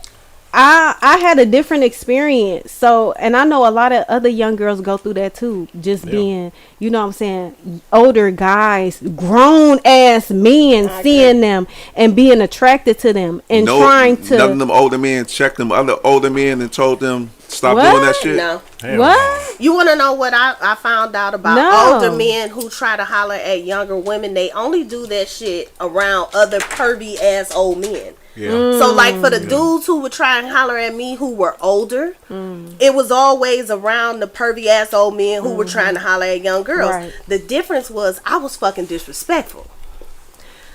I had a different experience. So, and I know a lot of other young girls go through that too. Just being, you know what I'm saying, older guys, grown ass men, seeing them and being attracted to them and trying to. None of them older men checked them other older men and told them stop What? doing that shit. No. Hell What? You want to know what I found out about No. older men who try to holler at younger women? They only do that shit around other pervy ass old men. Yeah. So like for the dudes who would try and holler at me who were older, it was always around the pervy ass old men who were trying to holler at young girls. Right. The difference was I was fucking disrespectful.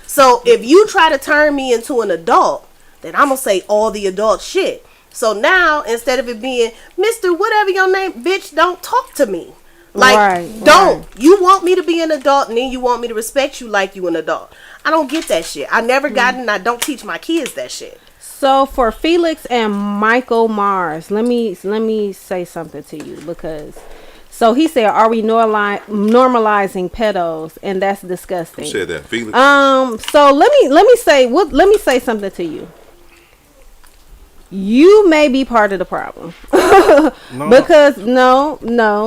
So if you try to turn me into an adult, then I'm gonna say all the adult shit. So now instead of it being Mr. whatever your name, bitch, don't talk to me. Like, Right, don't. You want me to be an adult and then you want me to respect you like you an adult. I don't get that shit. I never got it and I don't teach my kids that shit. So for Felix and Michael Mars, let me say something to you, because so he said, "Are we normalizing pedos?" And that's disgusting. Who said that? Felix? So let me say something to you. You may be part of the problem. Because no.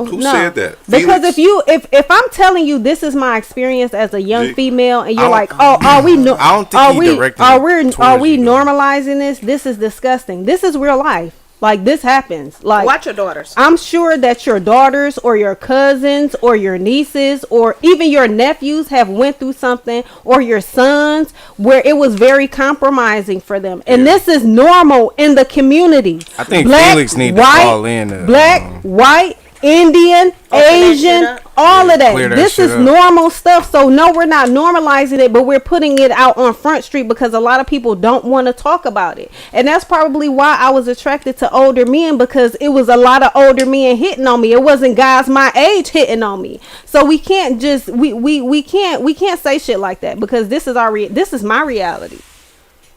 Who said that? Because Felix? if I'm telling you this is my experience as a young G- female, and I you're don't- like, oh, are we? No, I don't think are he we? directed Are it we? towards Are we you, though. normalizing this? This is disgusting. This is real life. Like, this happens. Like, Watch your daughters. I'm sure that your daughters or your cousins or your nieces or even your nephews have went through something, or your sons, where it was very compromising for them. And this is normal in the community. I think Felix need to call in, Black, white, Indian, that Asian, shit up. all of that. Clear that This shit is up. normal stuff. So no, we're not normalizing it, but we're putting it out on Front Street because a lot of people don't want to talk about it. And that's probably why I was attracted to older men, because it was a lot of older men hitting on me. It wasn't guys my age hitting on me. So we can't just we can't say shit like that, because this is this is my reality.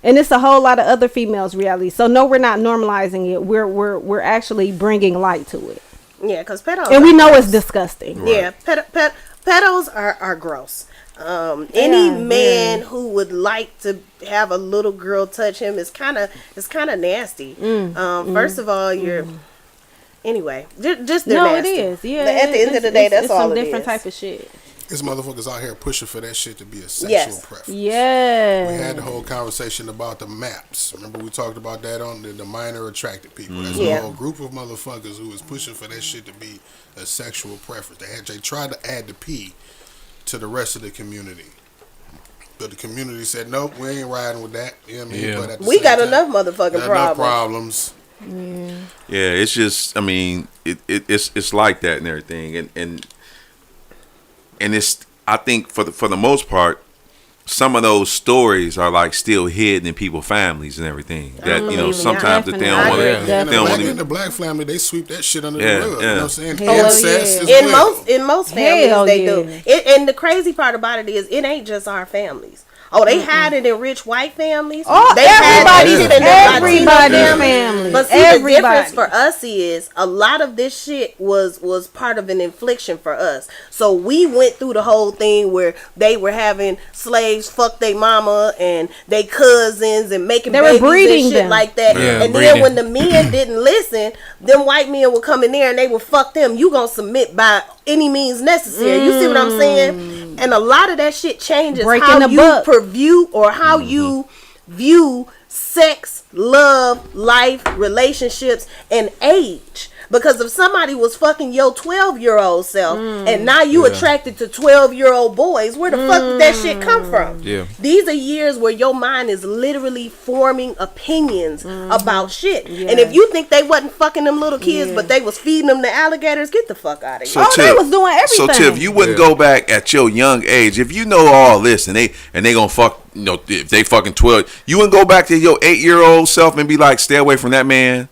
And it's a whole lot of other females' reality. So no, we're not normalizing it. We're actually bringing light to it. Yeah, because pedos. And we are know gross. it's disgusting. Yeah, pedos are gross. Any man who would like to have a little girl touch him is kind of nasty. First of all, you're anyway. Just they're No, nasty. it is. Yeah. At the end of the day, that's it's all some it different is. type of shit. There's motherfuckers out here pushing for that shit to be a sexual Yes. preference. Yeah. We had the whole conversation about the maps. Remember we talked about that on the minor attracted people. There's Yeah. a whole group of motherfuckers who is pushing for that shit to be a sexual preference. They tried to add the P to the rest of the community. But the community said, nope, we ain't riding with that. You know what I mean? Yeah. But at the We same got time, enough motherfucking got enough problems. problems. Yeah, it's just, I mean, it's like that and everything, and it's, I think for the most part, some of those stories are like still hidden in people's families and everything. That sometimes that they don't want Definitely. to, In they don't want the to. black family, they sweep that shit under Yeah, the rug. yeah. You know what I'm saying? Hell Incest yeah. as In well. most families, Hell they yeah. do. And the crazy part about it is, it ain't just our families. Oh, they hide it in rich white families. Oh, They hide that everybody's shit in the Latino everybody's families. family. But see, Everybody. the difference for us is a lot of this shit was part of an infliction for us. So we went through the whole thing where they were having slaves fuck their mama and they cousins and making They were babies breeding and shit them. like that. Yeah, and breeding. then when the men didn't listen, them white men would come in there and they would fuck them. You gonna submit by any means necessary. You see what I'm saying? And a lot of that shit changes Breaking how the you buck. view or how you view sex, love, life, relationships, and age. Because if somebody was fucking your 12-year-old self and now you attracted to 12-year-old boys, where the fuck did that shit come from? Yeah. These are years where your mind is literally forming opinions about shit. And if you think they wasn't fucking them little kids, but they was feeding them to alligators, get the fuck out of here. Oh, they was doing everything. So Tiff, you wouldn't go back at your young age if you know all this and they gonna fuck. If they fucking 12, you wouldn't go back to your 8-year-old self and be like, stay away from that man.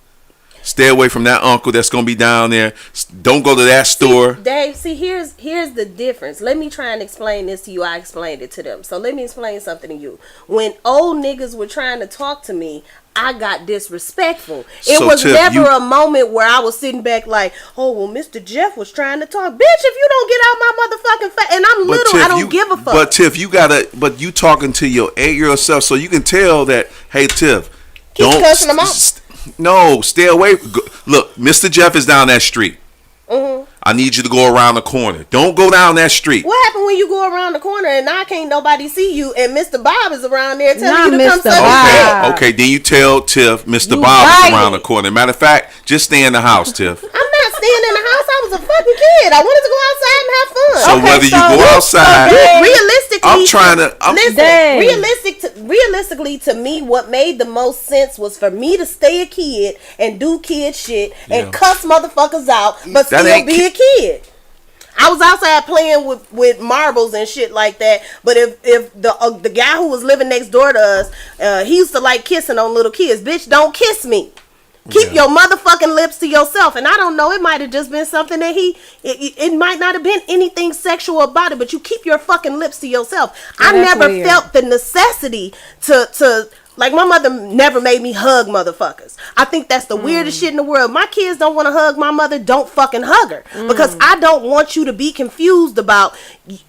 Stay away from that uncle that's gonna be down there. Don't go to that store. Dave, see, here's the difference. Let me try and explain this to you. I explained it to them. So let me explain something to you. When old niggas were trying to talk to me, I got disrespectful. It So, was Tiff, never a moment where I was sitting back like, oh, well, Mr. Jeff was trying to talk. Bitch, if you don't get out my motherfucking face, and I'm little, Tiff, I don't give a fuck. But Tiff, you talking to your 8-year-old self, so you can tell that, hey Tiff, Keep don't cussing them out. No, stay away. Look, Mr. Jeff is down that street. I need you to go around the corner. Don't go down that street. What happened when you go around the corner and now can't nobody see you and Mr. Bob is around there telling Not you to come Mr. suck his Bob. dick? Okay, then you tell Tiff, Mr. You Bob is right. around the corner. Matter of fact, just stay in the house, Tiff. I'm not staying in the house. I was a fucking kid. I wanted to go outside and have fun. So whether you go outside, realistically, I'm trying to. listen. Realistically, to me, what made the most sense was for me to stay a kid and do kid shit and cuss motherfuckers out, but That still ain't be a kid. I was outside playing with marbles and shit like that. But if the guy who was living next door to us, he used to like kissing on little kids. Bitch, don't kiss me. Keep your motherfucking lips to yourself. And I don't know, it might have just been something that it might not have been anything sexual about it, but you keep your fucking lips to yourself. Yeah, I that's never weird. felt the necessity to like, my mother never made me hug motherfuckers. I think that's the weirdest shit in the world. My kids don't want to hug my mother, don't fucking hug her. Because I don't want you to be confused about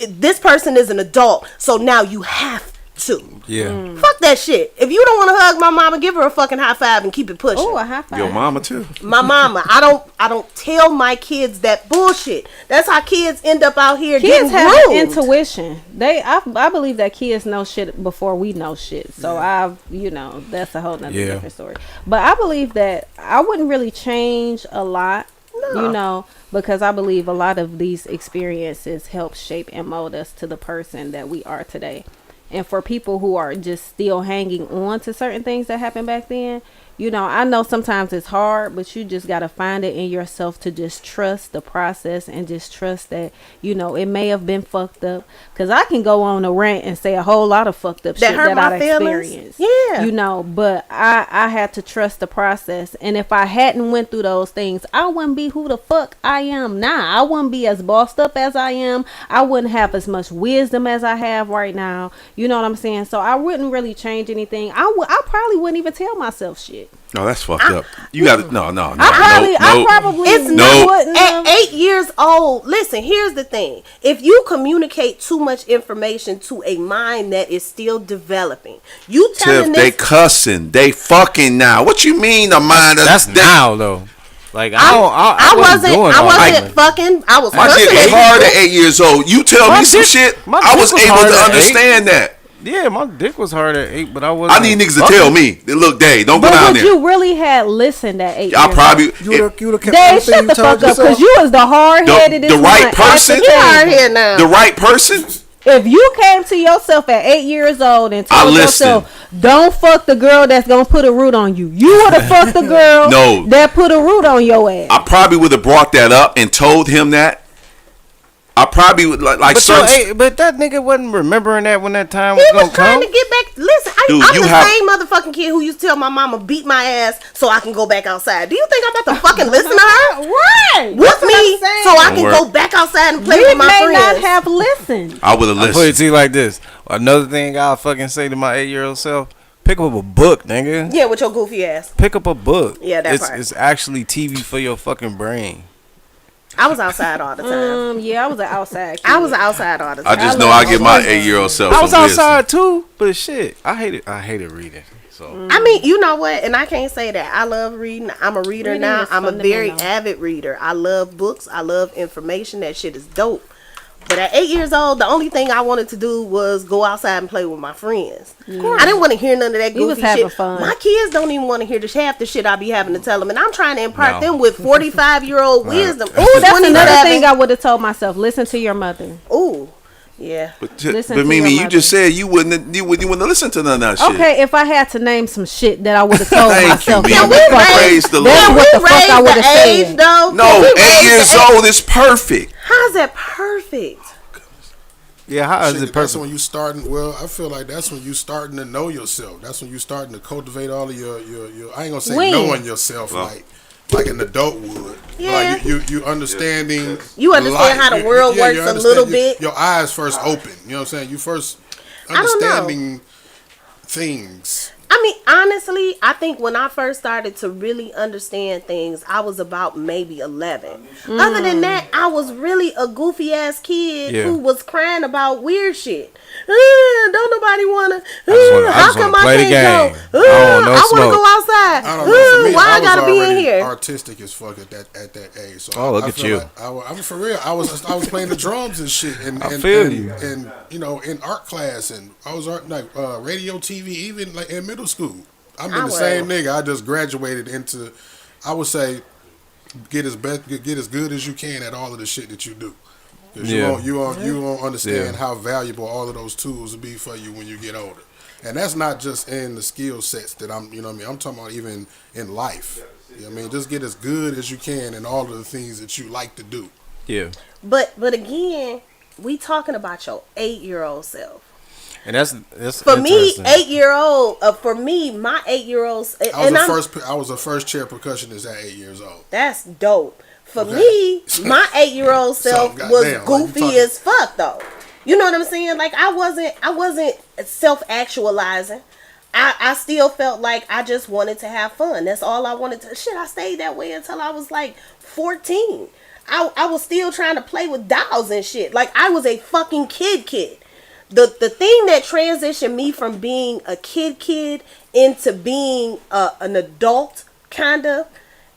this person is an adult, so now you have to. Yeah. Fuck that shit. If you don't want to hug my mama, give her a fucking high five and keep it pushing. Oh, a high five. Your mama too. My mama. I don't tell my kids that bullshit. That's how kids end up out here Kids getting have groomed. intuition. I believe that kids know shit before we know shit. So that's a whole nother different story. But I believe that I wouldn't really change a lot, because I believe a lot of these experiences help shape and mold us to the person that we are today. And for people who are just still hanging on to certain things that happened back then, I know sometimes it's hard, but you just got to find it in yourself to just trust the process and just trust that, it may have been fucked up. Because I can go on a rant and say a whole lot of fucked up shit that I've experienced. Yeah. But I had to trust the process. And if I hadn't went through those things, I wouldn't be who the fuck I am now. I wouldn't be as bossed up as I am. I wouldn't have as much wisdom as I have right now. You know what I'm saying? So I wouldn't really change anything. I probably wouldn't even tell myself shit. No, that's fucked up. You got to no. I probably It's no. not at 8 years old. Listen, here's the thing. If you communicate too much information to a mind that is still developing, you telling Tiff, they this cussing, they fucking now. What you mean a mind That's now though. Like I wasn't fucking. I was my dick cussing was at hard people. at 8 years old. You tell me some shit, I was able to understand that. Yeah, my dick was hard at 8, but I wasn't. I need niggas to tell me. Look, Dave, don't go down But there. you really had listened at 8 I years probably You would have kept Dave, everything shut you the told fuck up, yourself. because you was the hard-headed the right person. You out here now. The right person. If you came to yourself at 8 years old and I told listened. yourself, don't fuck the girl that's gonna put a root on you, you would have fucked the girl No. that put a root on your ass. I probably would have brought that up and told him that. I probably would like But, certain. but that nigga wasn't remembering that when that time He was was gonna trying come. to get back. Listen, Dude, I'm you the have- same motherfucking kid who used to tell my mama beat my ass so I can go back outside. Do you think I'm about to fucking listen to her? Right. With me so I Don't can worry. go back outside and play You with my may friends. not have listened. I would have I put it listened. to you like this. Another thing I'll fucking say to my 8-year-old self: pick up a book, nigga. Yeah, with your goofy ass. Pick up a book. Yeah, that part. It's actually TV for your fucking brain. I was outside all the time. Yeah, I was an outside kid. I was outside all the time. I just know I give my 8-year-old self. I was some wisdom. outside too, but shit, I hated reading. So I mean, you know what? And I can't say that. I love reading. I'm a reader Reading now. is I'm a very fundamental. avid reader. I love books. I love information. That shit is dope. But at 8 years old, the only thing I wanted to do was go outside and play with my friends. I didn't want to hear none of that You was goofy having shit. fun. My kids don't even want to hear half the shit I be having to tell them. And I'm trying to impart No. them with 45-year-old wisdom. Ooh, that's 27. another thing I would have told myself. Listen to your mother. Ooh, yeah. Listen But to Mimi, your you just said you wouldn't listen to none of that shit. Okay, if I had to name some shit that I would have told Thank myself, you, that Mimi. was fucking- Praise the that's Lord. what the fuck I raised would the have age, said. though. No, We 8 raised years the age. old is perfect. How's that perfect? yeah, how is Shit, it that's perfect? when you starting. Well, I feel like that's when you starting to know yourself. That's when you starting to cultivate all of your. I ain't gonna say When? knowing yourself like an adult would. Yeah. Like you understanding. You understand how the world works you a understand little bit. Your eyes first open. You know what I'm saying? You first don't know. understanding things. I mean, honestly, I think when I first started to really understand things, I was about maybe 11. Other than that, I was really a goofy ass kid Yeah. who was crying about weird shit. Don't nobody wanna. I just wanna play the game. Go? I don't know I wanna smoke. go outside. I don't know. For me, Why I was gotta be in already here? artistic as fuck at that age. So Oh, look I at feel you. Like I'm for real. I was playing the drums and shit. And, I and, feel and, you. And you know, in art class, and I was art like radio, TV, even like in middle school. I'm I the same was. nigga. I just graduated into, I would say, get as good as you can at all of the shit that you do. 'Cause Yeah. you won't understand Yeah. how valuable all of those tools will be for you when you get older. And that's not just in the skill sets that I'm talking about even in life. You know what I mean? Just get as good as you can in all of the things that you like to do. Yeah. But again, we talking about your 8-year-old self. And that's For me, interesting. 8-year-old. For me, my 8-year-olds. I was a first chair percussionist at 8 years old. That's dope. For Okay. me, my 8-year-old self So, was goddamn, like, goofy you talking- as fuck though. You know what I'm saying? Like I wasn't self-actualizing. I still felt like I just wanted to have fun. That's all I wanted to. Shit, I stayed that way until I was like 14. I was still trying to play with dolls and shit. Like I was a fucking kid. The thing that transitioned me from being a kid into being an adult kinda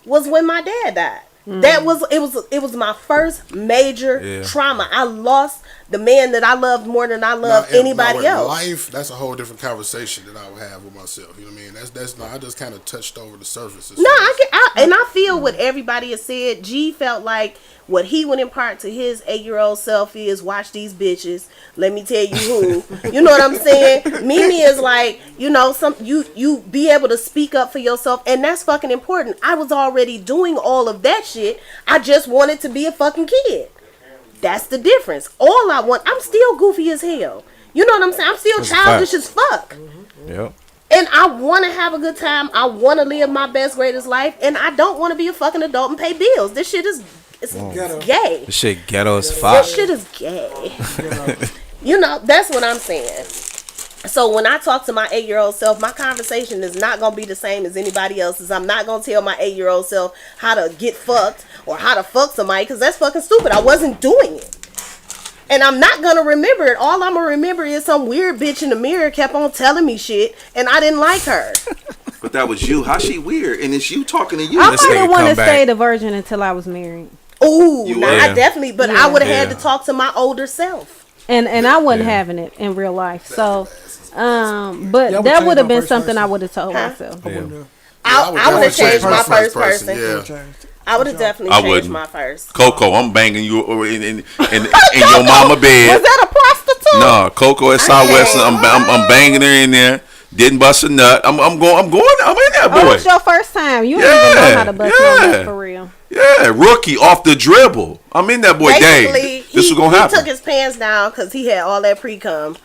was when my dad died. That was it was my first major trauma. I lost the man that I loved more than I loved anybody else. Life, that's a whole different conversation that I would have with myself. You know what I mean? That's not. I just kind of touched over the surface. No, I feel what everybody has said. G felt like what he would impart to his 8-year-old self is watch these bitches. Let me tell you who. You know what I'm saying? Mimi is like, you know, you be able to speak up for yourself, and that's fucking important. I was already doing all of that shit. I just wanted to be a fucking kid. That's the difference. All I want, I'm still goofy as hell. You know what I'm saying? I'm still childish as fuck. Yep. And I want to have a good time. I want to live my best, greatest life. And I don't want to be a fucking adult and pay bills. This shit is gay. This shit ghetto as fuck. This shit is gay. You know, that's what I'm saying. So when I talk to my 8-year-old self, my conversation is not going to be the same as anybody else's. I'm not going to tell my 8-year-old self how to get fucked or how to fuck somebody because that's fucking stupid. I wasn't doing it. And I'm not going to remember it. All I'm going to remember is some weird bitch in the mirror kept on telling me shit and I didn't like her. But that was you. How she weird? And it's you talking to you. I Let's might take have a wanted to comeback. stay the virgin until I was married. Ooh, You nah, were? I definitely, but I would have had Yeah. to talk to my older self. And I wasn't Yeah. having it in real life. So but Yeah, I would that change would have my been first something I person. would have told Huh? myself. I wouldn't have. I would have changed my first person. Yeah. I would have definitely I changed wouldn't. my first. Coco, I'm banging you in your mama bed. Was that a prostitute? No, Coco at Southwestern. I'm banging her in there. Didn't bust a nut. I'm in there, Oh, boy. it's your first time. You don't even know how to bust no Yeah. nut for real. Yeah, rookie off the dribble. I'm in that boy. Basically, Dave. This was gonna he happen. took his pants down because he had all that pre-cum.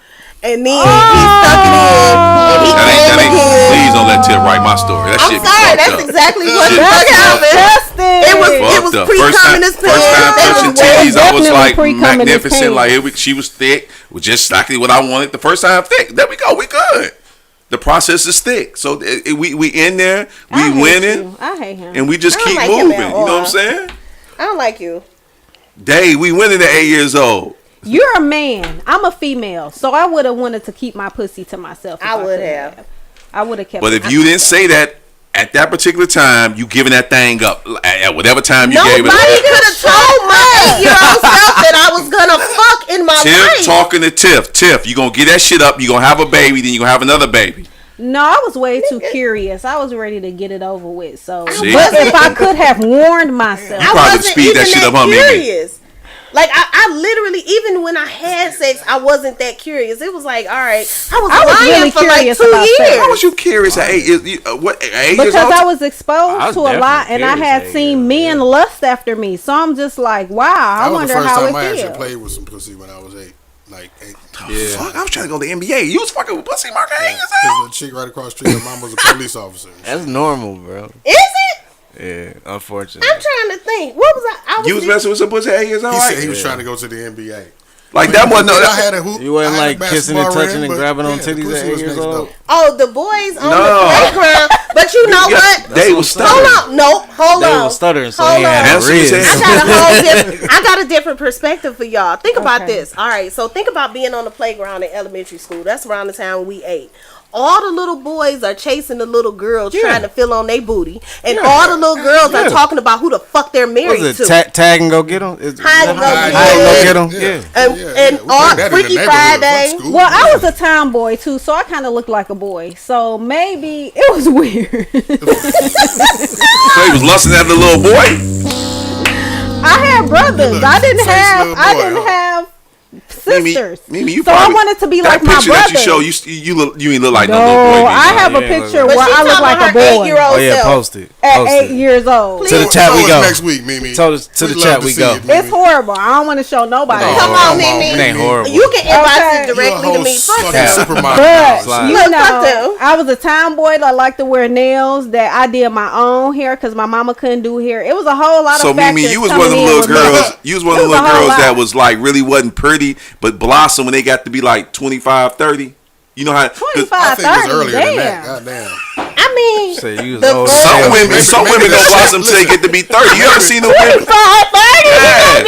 And then he stuck it in. And he That came ain't, again. please don't let Tip write my story. That I'm shit be sorry, fucked that's up. exactly what Shit the be fuck fucked up. happened. It was Fucked up. pre-cum in his pants. First time They touching was way- titties, I was definitely like pre-cum in his magnificent. pants. Like she was thick, was just exactly what I wanted. The first time thick. There we go. We good. The process is thick. So we in there, we I hate winning, you. I hate him. and we just I don't keep like him moving. at You know what I'm all. saying? I don't like you. Dave, we winning at 8 years old. You're a man. I'm a female, so I would have wanted to keep my pussy to myself. If I would could have. I would have kept. But it. if you didn't say that at that particular time, you giving that thing up at whatever time you gave Nobody it. could have told my 8-year-old self that I was gonna fuck in my Tiff life. talking to Tiff. Tiff, you gonna get that shit up. You gonna have a baby, then you gonna have another baby. No, I was way too curious. I was ready to get it over with. So, See? but if I could have warned myself, I probably wasn't speed that even shit that up, huh, Mimi? curious. Like I literally, even when I had sex, I wasn't that curious. It was like, all right, I was lying really for like curious 2 about sex. years. Why was you curious at 8 years? What, at 8 years because old? I was exposed I was to a lot, definitely and I curious had at seen men lust after me. So I'm just like, wow, I That was the wonder first how time I it actually feels. played with some pussy when I was 8. Like 8. Yeah. Fuck, I was trying to go to the NBA. You was fucking with pussy market 8 years Because old? the chick right across the street, her mom was a police officer. That's normal, bro. Is it? Yeah, unfortunately. I'm trying to think. What was I? You was messing with some pussy at 8 years old? He Right? said he was trying to go to the NBA. Like that wasn't no. I had a hoop. You wasn't I had a like kissing and basketball touching rim, and but, grabbing on the titties pussy at 8 was years next old? door. Oh, the boys on No. the playground. But you know what? They was stuttering. Hold on. No, hold They on. was stuttering, so Hold he had on. That's what he said. I got a different perspective for y'all. Think about Okay. this. All right, so think about being on the playground in elementary school. That's around the time we ate. All the little boys are chasing the little girls, trying to fill on their booty, and all the little girls are talking about who the fuck they're married Was to. it tag and go get him? Hide and go Hide get and go 'em. get him? Yeah. And We on played that in the Freaky neighborhood. Friday. What school? Well, I was a tomboy too, so I kind of looked like a boy. So maybe it was weird. So he was lusting after the little boy. I had brothers. Look, I didn't face have. little I boy, didn't huh? have Mimi, sisters. Mimi, you so I probably, wanted to be that like my picture brother. that you show, you ain't look like no No, little boy. Mimi. I have a Yeah, picture look. where I look like a boy 8-year-old Oh yeah, self. post it. at Post 8 it. years old. To the chat Show we us go. next week, Mimi. To the We'd chat love to we see go. it, Mimi. It's horrible. I don't want to show nobody. Oh, Come on, Mimi. It ain't horrible. You can inbox Okay. it directly You a to me. whole Fuck fucking you. supermodel. But Slide. you Look, fuck know, them. I was a tomboy that liked to wear nails. That I did my own hair because my mama couldn't do hair. It was a whole lot So of factors. Mimi, you was one coming of them in little with me. girls. You was one of It them was a little whole girls that lot. was like really wasn't pretty, but blossom when they got to be like 25, 30. You know how 25, I think it was 30, earlier than that. damn. Goddamn. I mean, Say you was the old. fuck? some Yeah. women, Maybe- some maybe women don't that's- blossom until they get to be 30. You ever seen the women? 25, 30. Yeah.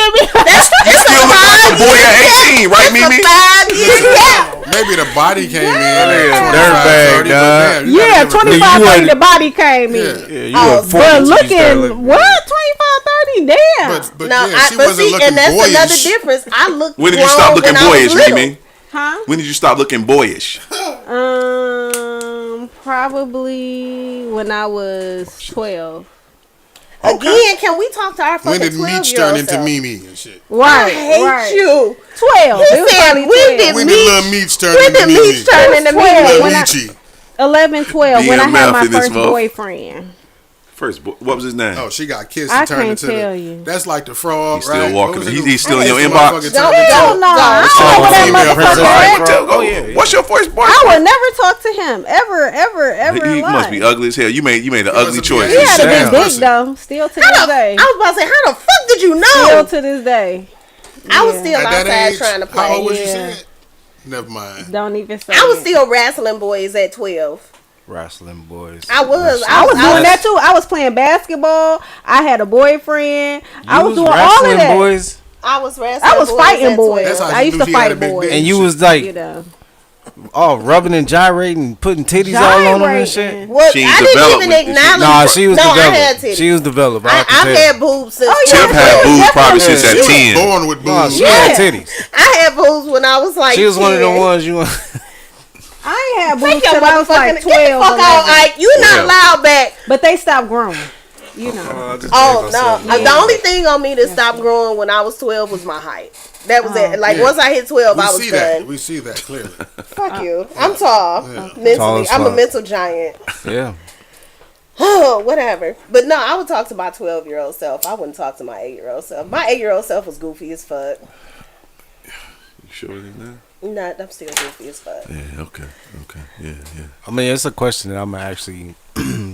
You still look like a boy at 18, right, Mimi? 5 years gap. Maybe the body came in Yeah, at 25, dirtbag, 30, but dog. damn, you Yeah, gotta give it- 25, You 30, ain't- the body came in. Yeah. Yeah, you Oh, were 40 But till you started looking, what? 25, 30? Damn. But No, yeah, she but wasn't see, looking and that's boyish. another difference. I looked. When did you grown stop looking when I was boyish, little. Mimi? Huh? When did you stop looking boyish? Probably when I was 12. Again, can we talk to our When fucking did Meech 12-year-old turn into self? Mimi and shit? Right. I hate right. you. 12. He It was said, probably when 12. did When Meech- did Lil Meech turn When into did Mimi? Meech turn into It was 12 Mimi? Lil when I- Meechy. 11, 12 when I had BMF my in this first mother- boyfriend. First, what was his name? Oh, she got kissed I and turned can't into tell the. you. That's like the frog, He's still right? walking. What was it? He's still in your That's the inbox? motherfucker Don't- turned Hell into- no. I Oh, don't know where that female motherfucker princess. is. Tell- go. Oh, yeah. What's your first boy? I would never talk to him ever He in life. must be ugly as hell. You made an ugly wasn't choice. being He had a Damn. big dick though. Still to this day. I was about to say, how the fuck did you Still know? to this day. I was Yeah. still At that outside age, trying to how old play. was you Yeah. saying? Never mind. Don't even say. I was it. still wrestling boys at 12. Wrestling boys. I was. I was doing that too. I was playing basketball. I had a boyfriend. I was doing all of wrestling that. boys, I was wrestling. I was boys fighting at boys. 12. That's how I you used knew to she had a fight big boys. dick. and you was like You know, all rubbing and gyrating, putting titties all on them and shit. Gyrating. Well, She I ain't didn't developed even with this shit. acknowledge. Nah, she was no, developed. I had titties. She was developed. I I've can tell. had boobs since. Oh, yeah. Tiff had boobs probably since Yeah. at She was 10. born with Nah, boobs. she had titties. I had boobs when I was like. She was one of the 10. ones you. I ain't had boobs Take your till I was motherfucking like get the 12. fuck out, 11. Ike. You not Yeah. allowed back. But they stopped growing. You know. Oh no! The only thing on me that stopped growing when I was 12 was my height. That was it. Like Yeah. once I hit 12, We I was see done. that. We see that clearly. Fuck you. I'm tall. Tall Mentally, as I'm a fuck. mental giant. Yeah. Oh, whatever. But no, I would talk to my 12-year-old self. I wouldn't talk to my 8-year-old self. My 8-year-old self was goofy as fuck. You sure of that? Not, I'm still goofy as fuck. Yeah. Okay. Yeah. I mean, it's a question that I'm gonna actually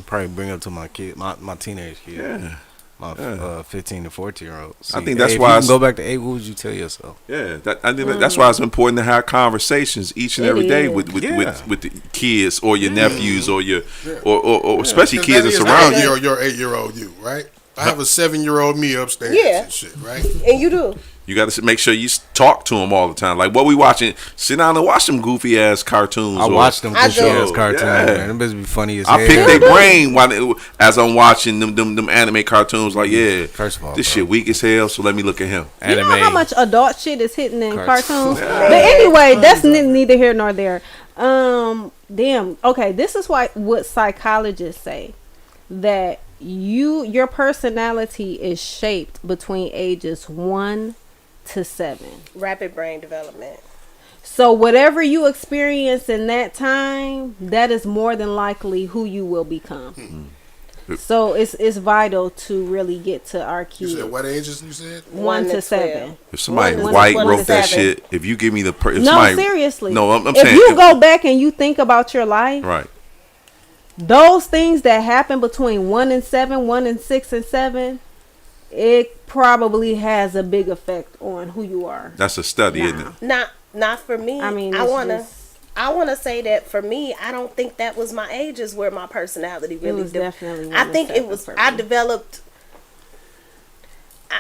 probably bring up to my kid, my teenage kid, Yeah. my 15 to 14-year-old. I think that's if why you it's- can go back to 8. What would you tell yourself? Yeah, I think that's why it's important to have conversations each and every day is. with Yeah. with the kids or your nephews or your or especially 'Cause kids that that's is around like you. your 8-year-old you, right? I have a 7-year-old me upstairs Yeah. and shit, right? And you do. You got to make sure you talk to them all the time. Like what we watching, sit down and watch them goofy ass cartoons. I watched them I goofy do. ass cartoons. Yeah. Man. Them bitches be funny as I hell. pick their brain as I'm watching them anime cartoons. Like yeah, First of all, this bro. shit weak as hell. So let me look at him. You know how much adult shit is hitting in Cartoons. cartoons? But anyway, that's neither here nor there. Damn. Okay, this is what psychologists say, that your personality is shaped between ages 1 to 7. Rapid brain development. So whatever you experience in that time, that is more than likely who you will become. So it's vital to really get to our You kids. said what ages you said? 1 to 12. 7. If somebody One- white one wrote to that 7. shit, if you give me the if No, somebody, seriously. No, I'm if saying you go back and you think about your life, right. those things that happen between 1 and 7, 1 and 6 and 7, it probably has a big effect on who you are. That's a study, isn't it? Not for me. I mean, I it's wanna just- say that for me, I don't think that was my ages where my personality really was definitely 1 I to think it 7 was. for I me. developed.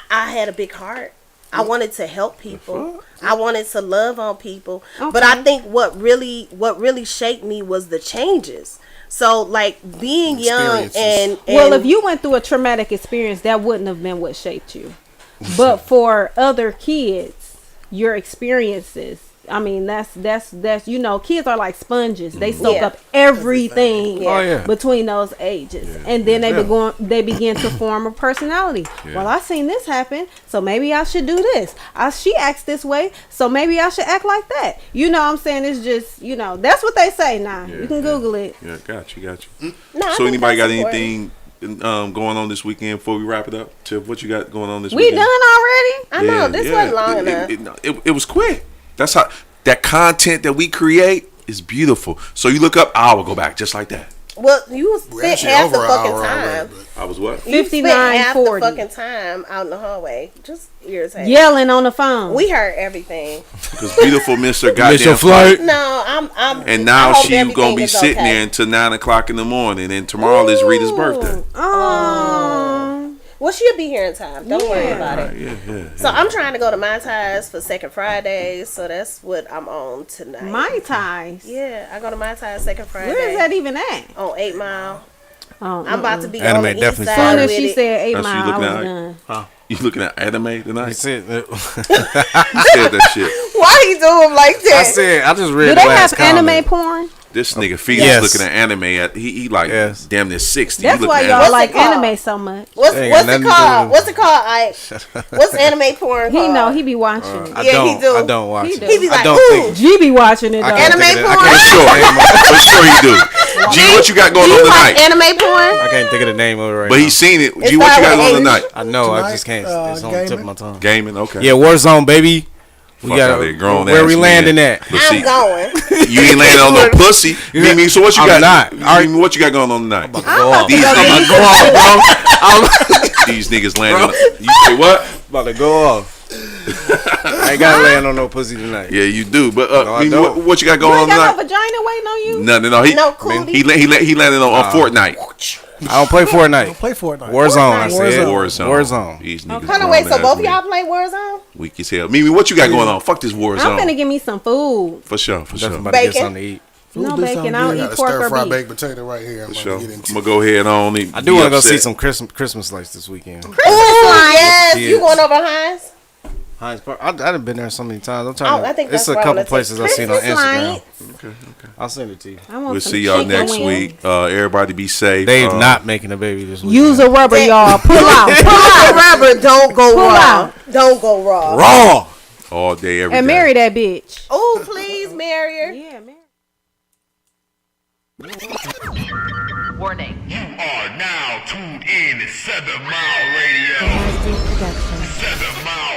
I had a big heart. I wanted to help people. I wanted to love on people. But I Okay. think what really shaped me was the changes. So like being young and Well, if you went through a traumatic experience, that wouldn't have been what shaped you. But for other kids, your experiences, I mean, that's you know, kids are like sponges. They soak Yeah. up everything Oh, yeah. between those ages, and then they begin to form a personality. Well, I seen this happen, so maybe I should do this. She acts this way, so maybe I should act like that. You know what I'm saying? It's just, you know, that's what they say now. You can Google it. Yeah, got you. No, I So think anybody got that's important. anything going on this weekend before we wrap it up? Tiff, what you got going on this We weekend? done already? I know this wasn't long enough. It was quick. That's how that content that we create is beautiful. So you look up, I will go back just like that. Well, you We're spent actually half the over an fucking hour time. already. But I was what? You spent 59, half 40. the fucking time out in the hallway. Just irritating. Yelling on the phone. We heard everything. Because beautiful Mr. Mr. Goddamn Flirt. No, I'm. And now I hope she everything gonna be is sitting okay. there until 9 o'clock in the morning, and tomorrow is Rita's birthday. Oh. Well, she'll be here in time. Don't worry about it. Yeah. So I'm trying to go to Mai Tais for Second Friday. So that's what I'm on tonight. Mai Tais. Yeah, I go to Mai Tais Second Friday. Where is that even at? On 8 Mile. Oh, I'm about to be Anime on the east definitely side As soon fire. as with she it. said 8 That's what you Mile, I was looking done. You looking at anime tonight? That's it. You said that shit. Why he do him like that? I said, I just read Do the they last have anime comment. porn? This nigga Feet Yes. is looking at anime. He like Yes. damn near 60. That's He why looking y'all at What's like it called? anime so much. What's Ain't what's got it nothing to do called? with What's it called? Ike? What's anime porn He called? know he be watching it. I Yeah, don't. he do. I don't watch He it. do. He be I like, don't ooh. think. G be watching it I though. can't Anime think of the- I porn? can't Sure. think of the name of- For sure he do. G, what you got going Do on you like tonight? anime porn? I can't think of the name of it right But now. he's seen it. It's G, what you got not going on with tonight? I know. I Tonight, just can't. It's on the tip of my tongue. Gaming. Okay. Yeah, Warzone, baby. We Fuck got out there, grown where ass we man. landing at. But I'm see, going. you ain't landing on no pussy. Mimi, so what you I'm got? not. Mimi, what you got going on tonight? Go off. These I'm niggas, go off, bro. these niggas landing. On, you say what? About to go off. I ain't gotta land on no pussy tonight. Yeah, you do. But No, I Mimi, don't. what you got You going on ain't got no tonight? vagina waiting on you? No. No cootie. He landed on Fortnite. I don't play Fortnite. Play Fortnite. Warzone, I said. Warzone. Warzone. These niggas Hold on, wait. So grown both of ass y'all men. play Warzone? Weak as hell. Mimi, what you got going on? Fuck this I'm Warzone. finna give me some food. For sure. Definitely about to get Bacon. something to eat. No do bacon. something I don't good. got eat a pork stir or fried beef. baked potato right here. I'm For sure. gonna get I'm into. gonna go ahead on. I do want to go see some Christmas lights this weekend. Oh, yes. Kids. You going over Heinz? Heinz Park. I've been there so many times. I'm trying Oh, to. I think it's that's a where I couple wanna take places I've seen on Christmas Instagram. lights. I'll send it to you. I want We'll some see y'all chicken next wings. week. Everybody be safe. They've not making a baby this week. Use a rubber, y'all. Pull out. Pull out. Rubber, don't go Pull raw. out. Don't go raw. raw. all day, every And day. marry that bitch. Oh, please marry her. Yeah, man. Warning. You are now tuned in to 7 Mile Radio. 7 Mile